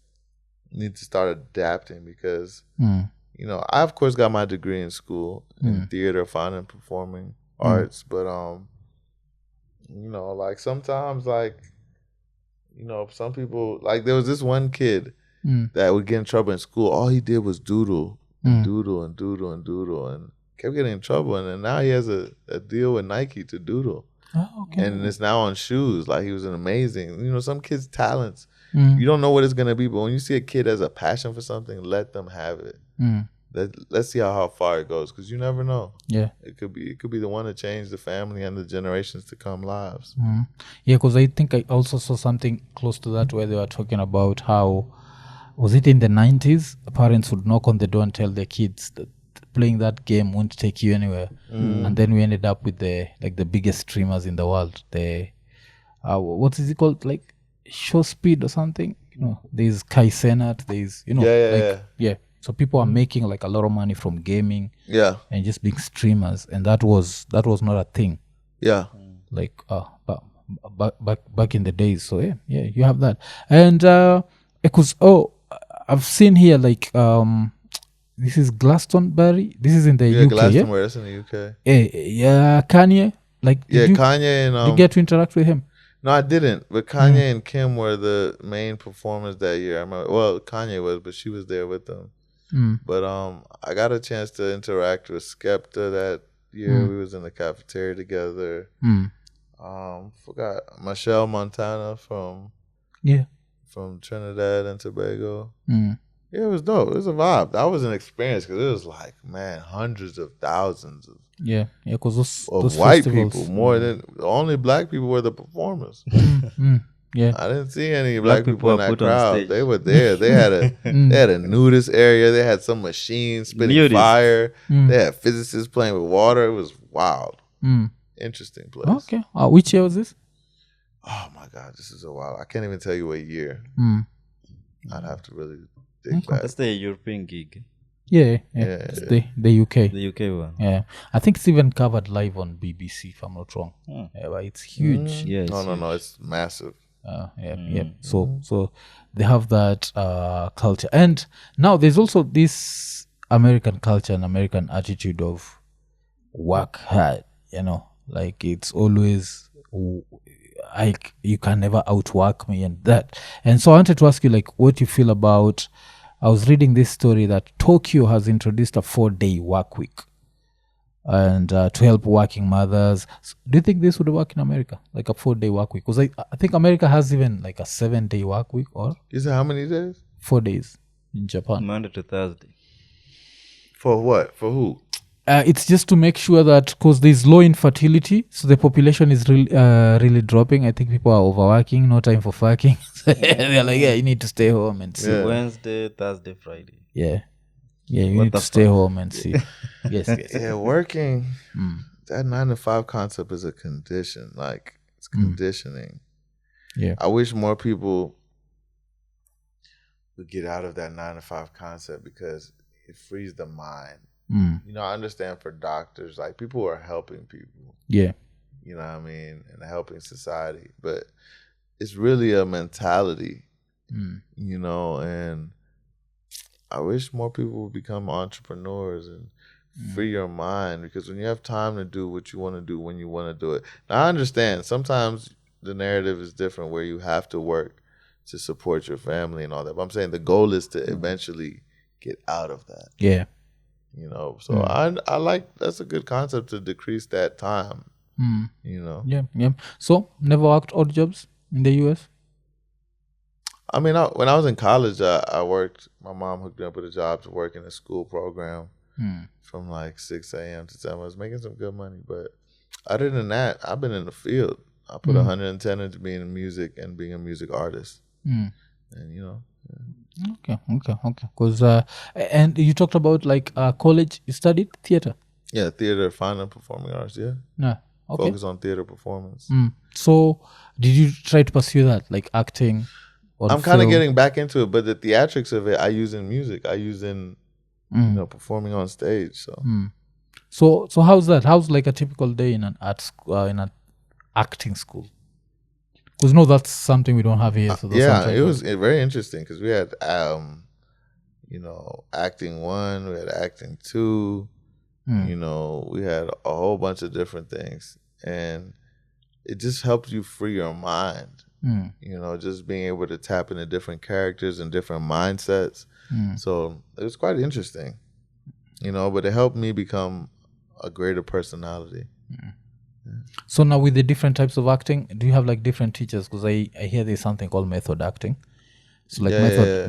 need to start adapting because, you know, I of course got my degree in school in theater, fine and performing arts, but you know, like sometimes, like, you know, some people, like there was this one kid that would get in trouble in school. All he did was doodle and doodle and doodle and doodle and kept getting in trouble. And then now he has a deal with Nike to doodle. Oh, okay. And it's now on shoes. Like, he was an amazing, you know, some kids' talents, you don't know what it's going to be. But when you see a kid has a passion for something, let them have it. Let's see how far it goes, because you never know. Yeah, it could be the one to change the family and the generations to come lives. Yeah, because I think I also saw something close to that where they were talking about how, was it in the 90s, parents would knock on the door and tell their kids that playing that game won't take you anywhere. And then we ended up with the biggest streamers in the world. The what is it called, like Show Speed or something? You know, there's Kai Cenat, there's, you know, yeah. So people are making like a lot of money from gaming, and just being streamers, and that was not a thing. Yeah, like back in the days. So yeah, you have that, and because I've seen here like this is Glastonbury. This is in the UK. Glastonbury. That's in the UK. Yeah, Kanye. Like Kanye and you get to interact with him. No, I didn't. But Kanye and Kim were the main performers that year. I remember. Well, Kanye was, but she was there with them. But I got a chance to interact with Skepta that year. We was in the cafeteria together. Forgot Michelle Montana from Trinidad and Tobago. Yeah, it was dope. It was a vibe. That was an experience because it was like, man, hundreds of thousands of because those white people, more than only black people were the performers. Yeah, I didn't see any black people in that crowd. They were there. They had a nudist area. They had some machines spitting fire. They had physicists playing with water. It was wild. Interesting place. Okay. Which year was this? Oh my God, this is a while. I can't even tell you what year. I'd have to really dig back. That's the European gig. Yeah. It's the UK. The UK one. Yeah, I think it's even covered live on BBC if I'm not wrong. Yeah, but it's huge. Yes. No, it's massive. So they have that culture, and now there's also this American culture and American attitude of work hard. You know, like it's always like you can never outwork me and that. And so I wanted to ask you, like, what you feel about. I was reading this story that Tokyo has introduced a 4-day work week, and to help working mothers. So do you think this would work in America, like a 4-day work week? Because I think America has even like a 7-day work week. Or you said how many days? 4 days in Japan. Monday to Thursday. For what? For who? It's just to make sure that, because there's low infertility, so the population is really dropping. I think people are overworking, no time for fucking. They're like, you need to stay home and see. Wednesday, Thursday, Friday. Yeah, you need to stay home and see. Yes. Yeah, working. That 9 to 5 concept is a condition. Like, it's conditioning. Yeah, I wish more people would get out of that 9 to 5 concept because it frees the mind. You know, I understand for doctors, like people who are helping people. Yeah. You know what I mean? And helping society. But it's really a mentality, you know, and I wish more people would become entrepreneurs and free your mind, because when you have time to do what you want to do when you want to do it. Now, I understand sometimes the narrative is different where you have to work to support your family and all that. But I'm saying the goal is to eventually get out of that. Yeah. You know, so I like, that's a good concept to decrease that time. You know. Yeah. So never worked odd jobs in the US? I mean, when I was in college, I worked. My mom hooked me up with a job to work in a school program from like 6 a.m. to 7. I was making some good money, but other than that, I've been in the field. I put 110 into being in music and being a music artist, and you know. Yeah. Okay. Because and you talked about like college. You studied theater. Yeah, theater, fine and performing arts. Yeah. Okay. Focus on theater performance. So, did you try to pursue that, like acting? Or I'm kind of getting back into it, but the theatrics of it, I use in music. I use in you know, performing on stage. So how's that? How's like a typical day in an art in an acting school? Because no, that's something we don't have here. So it was very interesting because we had, acting 1, we had acting 2, we had a whole bunch of different things. And it just helps you free your mind, just being able to tap into different characters and different mindsets. So it was quite interesting, but it helped me become a greater personality. So now with the different types of acting, do you have like different teachers? Because I hear there's something called method acting. So like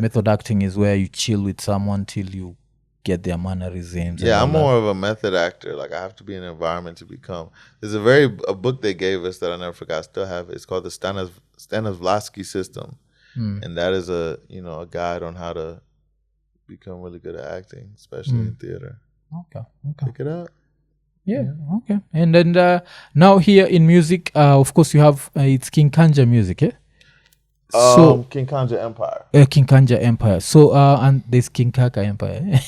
method acting is where you chill with someone till you get their mannerisms. Yeah, I'm more of a method actor. Like I have to be in an environment to become. There's a book they gave us that I never forgot. I still have it. It's called the Stanislavski system. And that is a guide on how to become really good at acting, especially in theater. Okay. Pick it up. Yeah, okay. And then now here in music, of course you have, it's King Kanja music, eh? So King Kanja Empire. King Kanja Empire. So, and there's King Kaka Empire.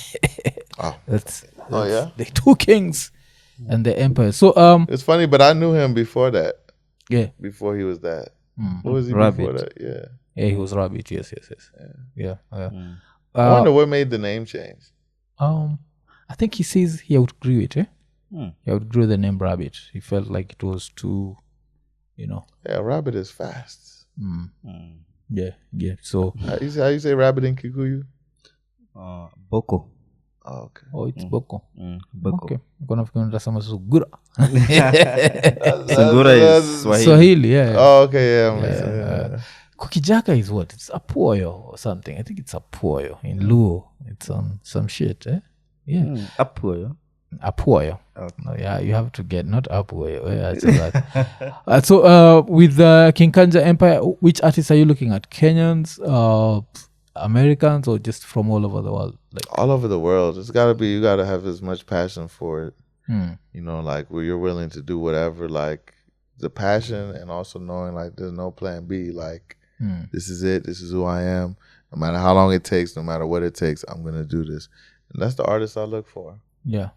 That's yeah? the 2 kings and the empire. So, it's funny, but I knew him before that. Yeah. Before he was that. What was he Rabbit. before that? Yeah. Yeah, he was Rabbit. Yes. Yeah. I wonder what made the name change. I think he says he outgrew it, eh? He outgrew the name Rabbit. He felt like it was too, Yeah, Rabbit is fast. Yeah. So How you say rabbit in Kikuyu? Boko. Oh, okay. Oh, it's Boko. Boko. Okay. I'm gonna understand Sugura. Sungura is Swahili. Swahili, yeah. Oh, okay, yeah. Kukijaka is what? It's Apuoyo or something. I think it's Apuoyo in Luo. It's on some shit, eh? Yeah. Apuoyo. Apuoyo. Okay. No, yeah, you have to get not Apuoyo. Yeah, so with King Kanja Empire, which artists are you looking at? Kenyans, Americans, or just from all over the world? Like all over the world. You gotta have as much passion for it. Like where you're willing to do whatever, like the passion and also knowing like there's no plan B. Like this is it. This is who I am. No matter how long it takes, no matter what it takes, I'm gonna do this. And that's the artist I look for. Yeah.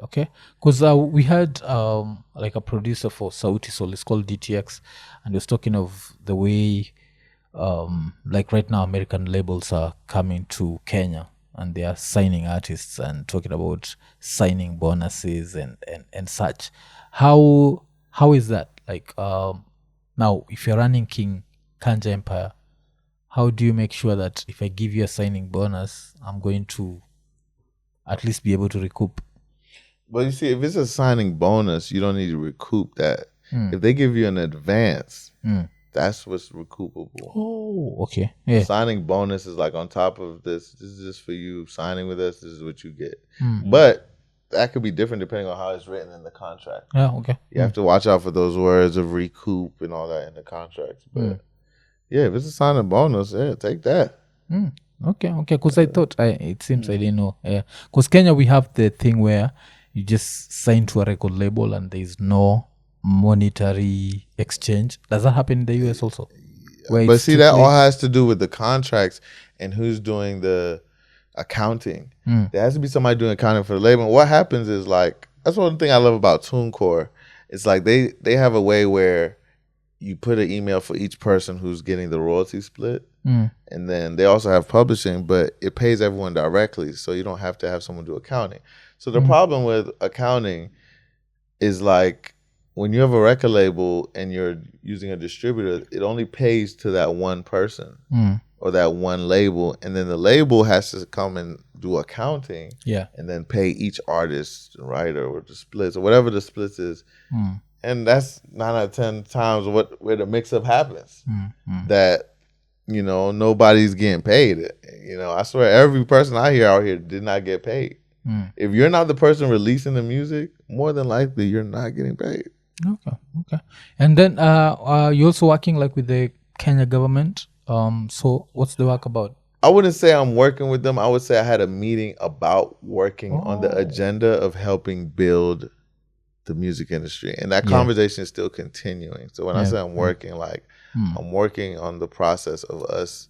Okay. Because we had like a producer for Sauti Sol. It's called DTX, and he was talking of the way like right now American labels are coming to Kenya and they are signing artists and talking about signing bonuses and such. How is that? Like now if you're running King Kanja Empire, how do you make sure that if I give you a signing bonus, I'm going to at least be able to recoup? Well, you see, if it's a signing bonus, you don't need to recoup that. If they give you an advance, that's what's recoupable. Oh, okay. Yeah. Signing bonus is like on top of this. This is just for you signing with us. This is what you get. But that could be different depending on how it's written in the contract. Yeah, okay. You have to watch out for those words of recoup and all that in the contract. But yeah, if it's a signing bonus, take that. Okay. Because I thought, it seems I didn't know. Because Kenya, we have the thing where you just sign to a record label and there's no monetary exchange. Does that happen in the US also? But see, that all has to do with the contracts and who's doing the accounting. There has to be somebody doing accounting for the label. And what happens is like, that's one thing I love about TuneCore. It's like they have a way where you put an email for each person who's getting the royalty split. And then they also have publishing, but it pays everyone directly. So you don't have to have someone do accounting. So the problem with accounting is like when you have a record label and you're using a distributor, it only pays to that one person or that one label. And then the label has to come and do accounting and then pay each artist, writer, or the splits or whatever the splits is. And that's 9 out of 10 times where the mix-up happens. That, nobody's getting paid. I swear every person I hear out here did not get paid. If you're not the person releasing the music, more than likely you're not getting paid. Okay. And then you're also working like with the Kenya government. So what's the work about? I wouldn't say I'm working with them. I would say I had a meeting about working on the agenda of helping build the music industry. And that conversation is still continuing. So when I say I'm working, like I'm working on the process of us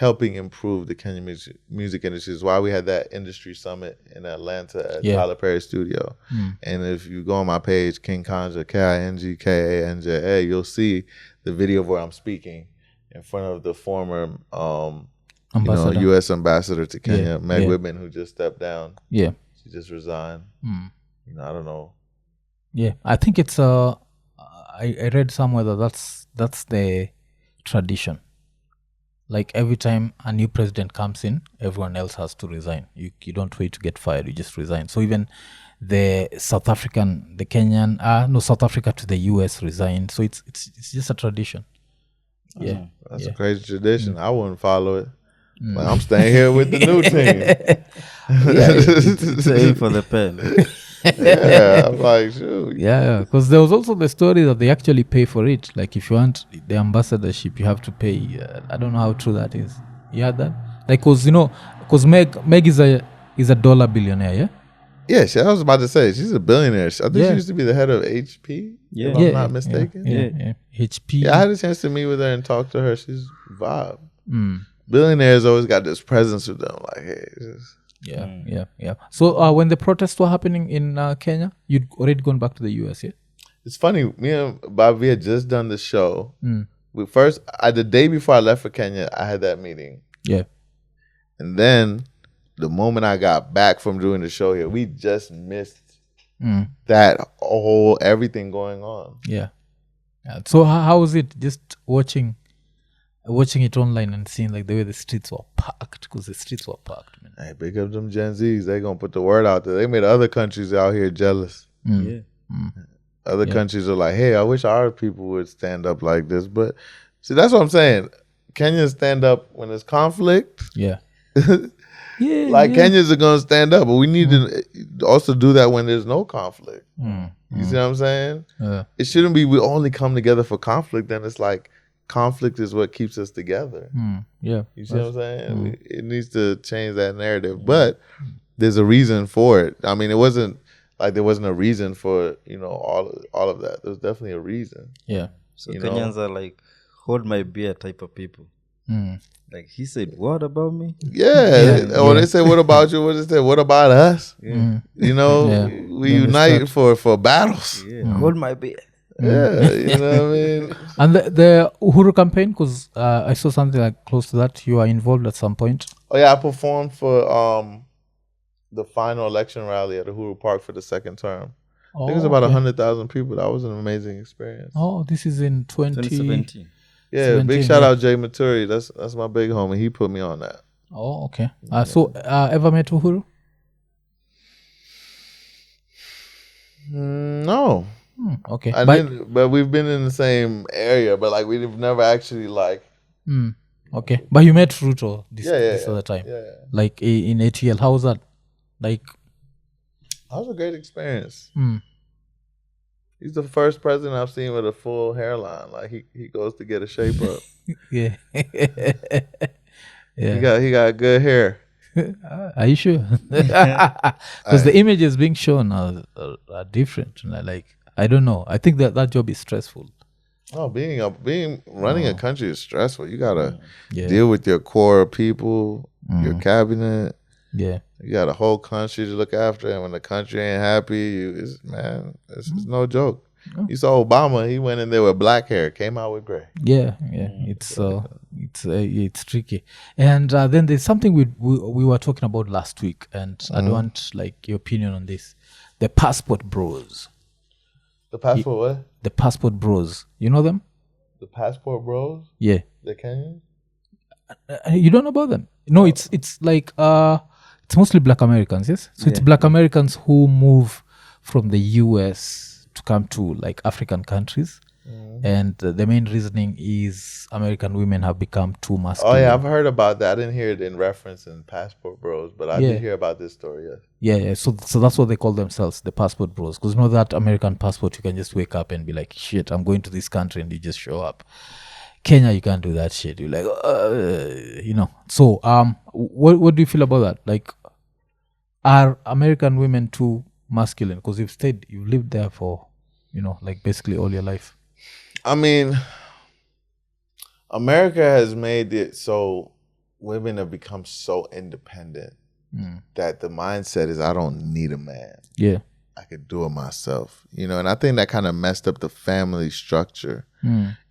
helping improve the Kenyan music industry. Is why we had that industry summit in Atlanta at Tyler Perry Studio. And if you go on my page, King Kanja, KINGKANJA, you'll see the video where I'm speaking in front of the former U.S. ambassador to Kenya, Meg Whitman, who just stepped down. Yeah, she just resigned. I don't know. Yeah, I think it's I read somewhere that that's the tradition. Like every time a new president comes in, everyone else has to resign. You don't wait to get fired, you just resign. So even the South Africa to the US resigned. So it's just a tradition. Yeah. That's a crazy tradition. I wouldn't follow it. Like, I'm staying here with the new team. It's aim for the pen. Yeah, I'm like, shoot. Yeah, because there was also the story that they actually pay for it. Like if you want the ambassadorship, you have to pay. I don't know how true that is. You had that? Like, because Meg is a dollar billionaire, yeah? Yeah, I was about to say, she's a billionaire. I think she used to be the head of HP, if I'm not mistaken. Yeah. HP. Yeah, I had a chance to meet with her and talk to her. She's vibe. Billionaires always got this presence with them. Like, hey, just... Yeah. So when the protests were happening in Kenya, you'd already gone back to the US, yeah? It's funny. Me and Bobby had just done the show. The day before I left for Kenya, I had that meeting. Yeah. And then the moment I got back from doing the show here, we just missed that whole everything going on. Yeah. So how was it just watching it online and seeing like the way the streets were packed? Because the streets were packed, man. Hey, big up them Gen Zs. They gonna put the word out there. They made other countries out here jealous. Other countries are like, hey, I wish our people would stand up like this. But see, that's what I'm saying. Kenyans stand up when there's conflict. Yeah. Kenyans are gonna stand up, but we need to also do that when there's no conflict. You see what I'm saying? It shouldn't be we only come together for conflict. Then it's like conflict is what keeps us together. Yeah. You see what I'm saying? It needs to change that narrative. But there's a reason for it. I mean, it wasn't like there wasn't a reason for, all of that. There's definitely a reason. Yeah. So Kenyans are like, hold my beer type of people. Like he said, what about me? Or they say, what about you? What they say, what about us? We unite for battles. Hold my beer. Yeah, you know what I mean? And the Uhuru campaign, because I saw something like close to that. You are involved at some point. Oh yeah, I performed for the final election rally at Uhuru Park for the second term. I think it was about 100,000 people. That was an amazing experience. Oh, this is in 2017. Yeah, big shout out Jay Maturi. That's my big homie. He put me on that. Oh, okay. So ever met Uhuru? No. Okay. But we've been in the same area, but like we've never actually like. Okay, but you met Ruto this other time. Yeah. Like in ATL. How was that? Like, that was a great experience. He's the first president I've seen with a full hairline. Like he goes to get a shape up. Yeah. He got good hair. Are you sure? Because the images being shown are different. Like, I don't know. I think that job is stressful. Oh, running a country is stressful. You gotta deal with your core people, your cabinet. Yeah, you got a whole country to look after, and when the country ain't happy, it's no joke. You saw Obama; he went in there with black hair, came out with gray. Yeah. It's tricky. And then there's something we were talking about last week, and I want like your opinion on this: the passport bros. The passport what? The passport bros. You know them? The passport bros? Yeah. The Kenyans? You don't know about them? No, it's like it's mostly Black Americans, yes? So it's Black Americans who move from the US to come to like African countries. And the main reasoning is American women have become too masculine. Oh yeah, I've heard about that. I didn't hear it in reference in Passport Bros, but I did hear about this story, yes. Yeah. So that's what they call themselves, the passport bros. Because you know that American passport, you can just wake up and be like, shit, I'm going to this country, and you just show up. Kenya, you can't do that shit. You're like, So what do you feel about that? Like, are American women too masculine? Because you've lived there for, like basically all your life. I mean, America has made it so women have become so independent that the mindset is, I don't need a man. Yeah. I could do it myself, and I think that kind of messed up the family structure.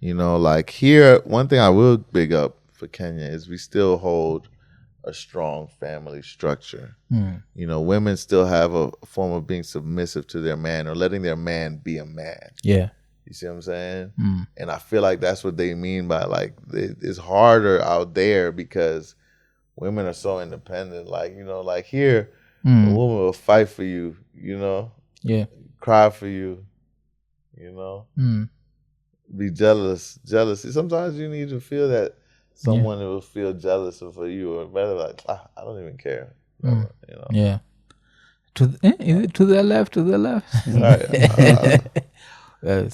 Like here, one thing I will big up for Kenya is we still hold a strong family structure. Women still have a form of being submissive to their man or letting their man be a man. Yeah. You see what I'm saying? And I feel like that's what they mean by like it's harder out there because women are so independent. Like, like here, a woman will fight for you, Yeah. cry for you, be jealous. Jealousy. Sometimes you need to feel that someone will feel jealous of you, or better like, I don't even care. Yeah. Is it to the left? To the left. Right. But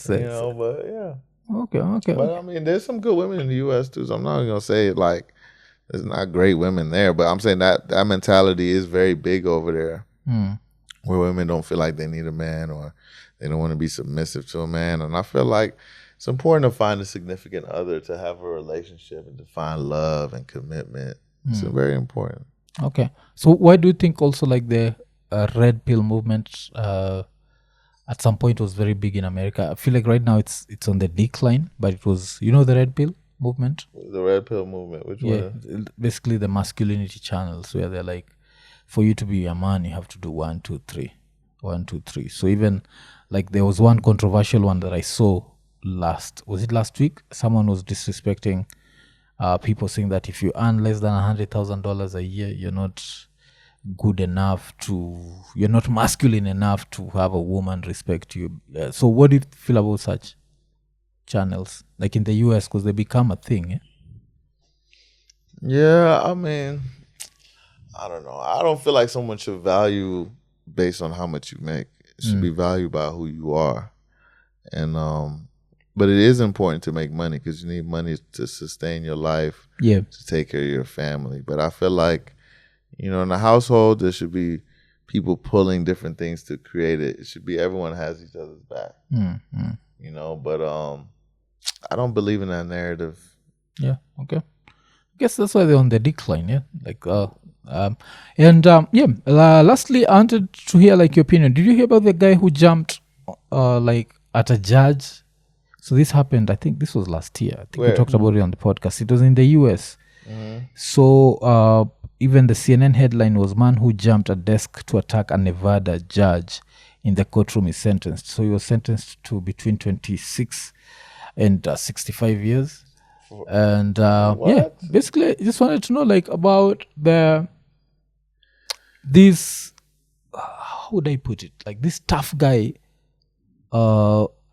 yeah. Okay. But I mean, there's some good women in the U.S. too. So I'm not gonna say like there's not great women there, but I'm saying that mentality is very big over there, where women don't feel like they need a man or they don't want to be submissive to a man. And I feel like it's important to find a significant other, to have a relationship and to find love and commitment. It's very important. Okay. So why do you think also like the red pill movement at some point was very big in America? I feel like right now it's on the decline, but it was, the red pill movement? The red pill movement, which one? Basically the masculinity channels where they're like, for you to be a man, you have to do 1, 2, 3. 1, 2, 3. So even like there was one controversial one that I saw last week? Someone was disrespecting people, saying that if you earn less than $100,000 a year, you're not good enough you're not masculine enough to have a woman respect you. So what do you feel about such channels, like in the US, because they become a thing? Yeah, I mean, I don't know. I don't feel like someone should value based on how much you make. It should be valued by who you are. And but it is important to make money because you need money to sustain your life, to take care of your family. But I feel like, in a household, there should be people pulling different things to create it. It should be everyone has each other's back. But I don't believe in that narrative. Yeah, okay. I guess that's why they're on the decline, yeah? Like, lastly, I wanted to hear like your opinion. Did you hear about the guy who jumped like at a judge? So this happened, I think this was last year. I think we talked about it on the podcast. It was in the US. So even the CNN headline was, man who jumped a desk to attack a Nevada judge in the courtroom is sentenced. So he was sentenced to between 26 and 65 years. And basically I just wanted to know like about this, how would I put it? Like this tough guy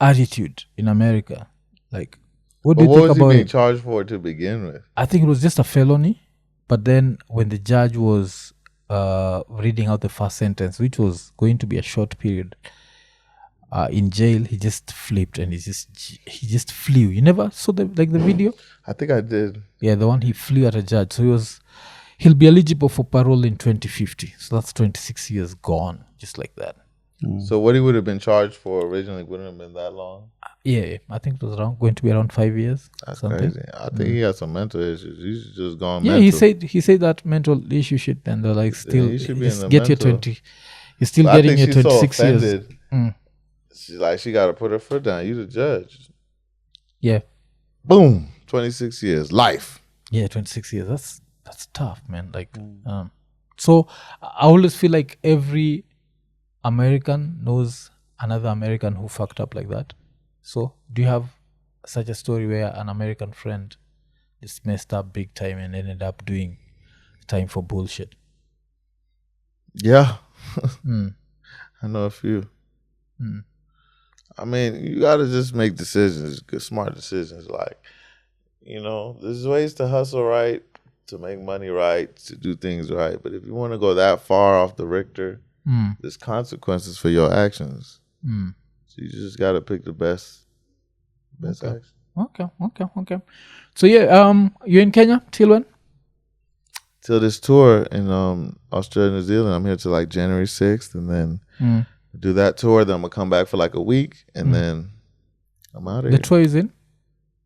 attitude in America. Like, what do you think about it? What was he being charged for to begin with? I think it was just a felony. But then when the judge was reading out the first sentence, which was going to be a short period in jail, he just flipped and he just flew. You never saw the video? I think I did. Yeah, the one he flew at a judge. So he'll be eligible for parole in 2050. So that's 26 years gone, just like that. So what he would have been charged for originally wouldn't have been that long? Yeah. I think it was going to be around 5 years. That's crazy. I think he had some mental issues. He's just gone mental. Yeah, he said that mental issue shit, and they're like, still, he should be in the get your 20. You're still getting your 26 so years. She's like, she got to put her foot down. You the judge. Yeah. Boom. 26 years. Life. Yeah, 26 years. That's tough, man. Like, so I always feel like every American knows another American who fucked up like that. So do you have such a story where an American friend just messed up big time and ended up doing time for bullshit? Yeah. I know a few. I mean, you got to just make decisions, good, smart decisions. Like, there's ways to hustle right, to make money right, to do things right. But if you want to go that far off the Richter, there's consequences for your actions. So you just got to pick the best action. Okay. So you're in Kenya till when? Till this tour in Australia, New Zealand. I'm here till like January 6th, and then do that tour. Then I'm gonna come back for like a week, and then I'm out of here. The tour is in?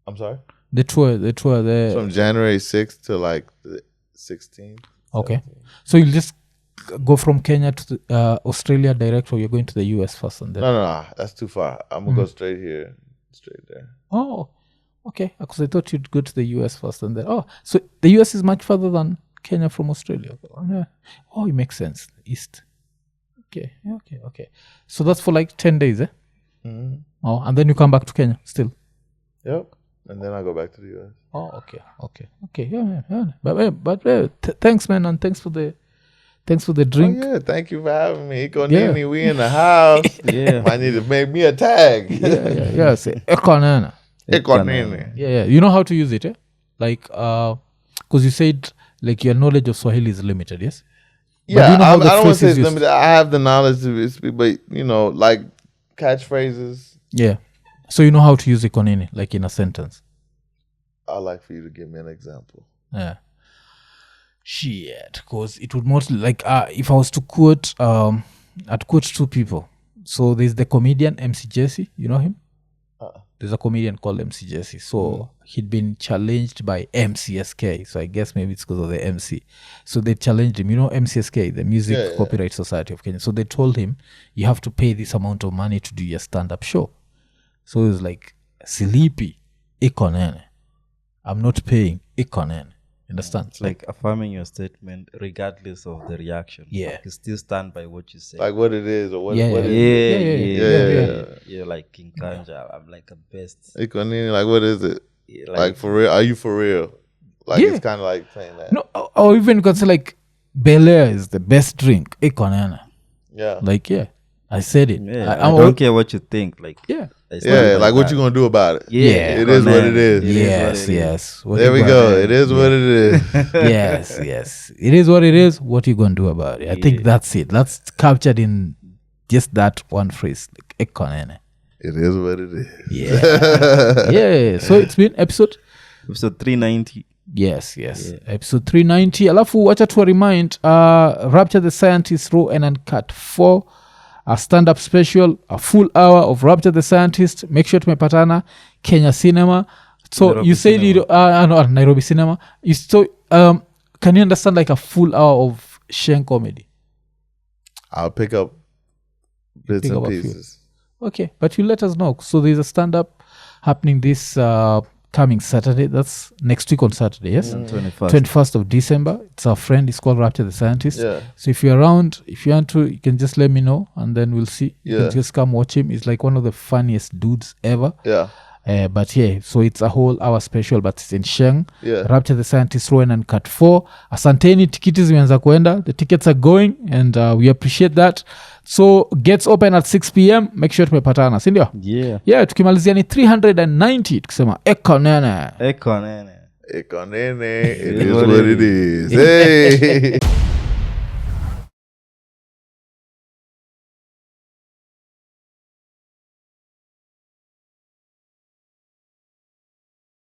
I'm sorry? The tour there. From January 6th to like the 16th. Okay. 17th. So you'll just go from Kenya to Australia direct, or you're going to the US first and then? No, that's too far. I'm gonna go straight here, straight there. Oh, okay. Because I thought you'd go to the US first and then. Oh, so the US is much further than Kenya from Australia. Oh, it makes sense. East. Okay. So that's for like 10 days, eh? Mm-hmm. Oh, and then you come back to Kenya still. Yep. And then I go back to the US. Oh, okay. Yeah. But thanks, man, and thanks for the drink. Oh, yeah, thank you for having me. IKONINI, we in the house. Yeah. Might need to make me a tag. Yeah. Say IKONINI. IKONINI. Yeah. You know how to use it, eh? Like, because you said like your knowledge of Swahili is limited, yes? Yeah, you know I don't want to phrase say is it's used? limited. I have the knowledge to speak, but like catchphrases. Yeah. So you know how to use IKONINI, like in a sentence. I'd like for you to give me an example. Yeah. Shit, because it would mostly like if I was to quote, I'd quote two people. So there's the comedian MC Jesse. You know him? There's a comedian called MC Jesse. So he'd been challenged by MCSK. So I guess maybe it's because of the MC. So they challenged him. You know MCSK, the Music Copyright Society of Kenya. So they told him, you have to pay this amount of money to do your stand-up show. So he was like, Silipi, IKONINI. I'm not paying IKONINI. Understand? It's like affirming your statement regardless of the reaction. Yeah. Like you still stand by what you say. Like what it is or what Yeah, it Yeah. is. You're like King Kanja. I'm like a best. IKONINI, like what is it? Yeah, Like for real? Are you for real? Like it's kind of like saying that. No, or even you can say like, Bel Air is the best drink. IKONINI. Yeah. Like, yeah. I said it. Yeah, I don't care what you think. Like, Yeah. Yeah, like what you gonna do about it? Yeah, it is what it is. Yes. What There you we gonna- go. It is what it is. Yes. It is what it is. What you gonna do about it? I think that's it. That's captured in just that one phrase. Like, IKONINI. It is what it is. Yeah. So it's been episode 390. Yes. Episode 390. Alafu wacha to remind Rapture the Scientist Raw and Uncut 4, a stand-up special, a full hour of Rapture the Scientist. Make sure tumepatana Kenya Cinema. So Nairobi you said Cinema. no, Nairobi Cinema. Can you understand like a full hour of Sheng comedy? I'll pick up bits Pick and up a few. pieces. Okay, but you let us know. So there's a stand-up happening this coming Saturday. That's next week on Saturday, yes? 21st of December. It's our friend. It's called Rapture the Scientist. Yeah. So if you're around, if you want to, you can just let me know and then we'll see. You Yeah. can just come watch him. He's like one of the funniest dudes ever. Yeah. But yeah, so it's a whole hour special, but it's in Sheng. Yeah. Rapture the Scientist Rowan and Cut 4. Asanteni, tikiti zimeanza kuenda. The tickets are going and we appreciate that. So gets open at 6 p.m. Make sure tumepatana, si ndio? Yeah, tukimalizia ni 390 tukisema IKONINI. IKONINI. IKONINI. It is what it is. Hey.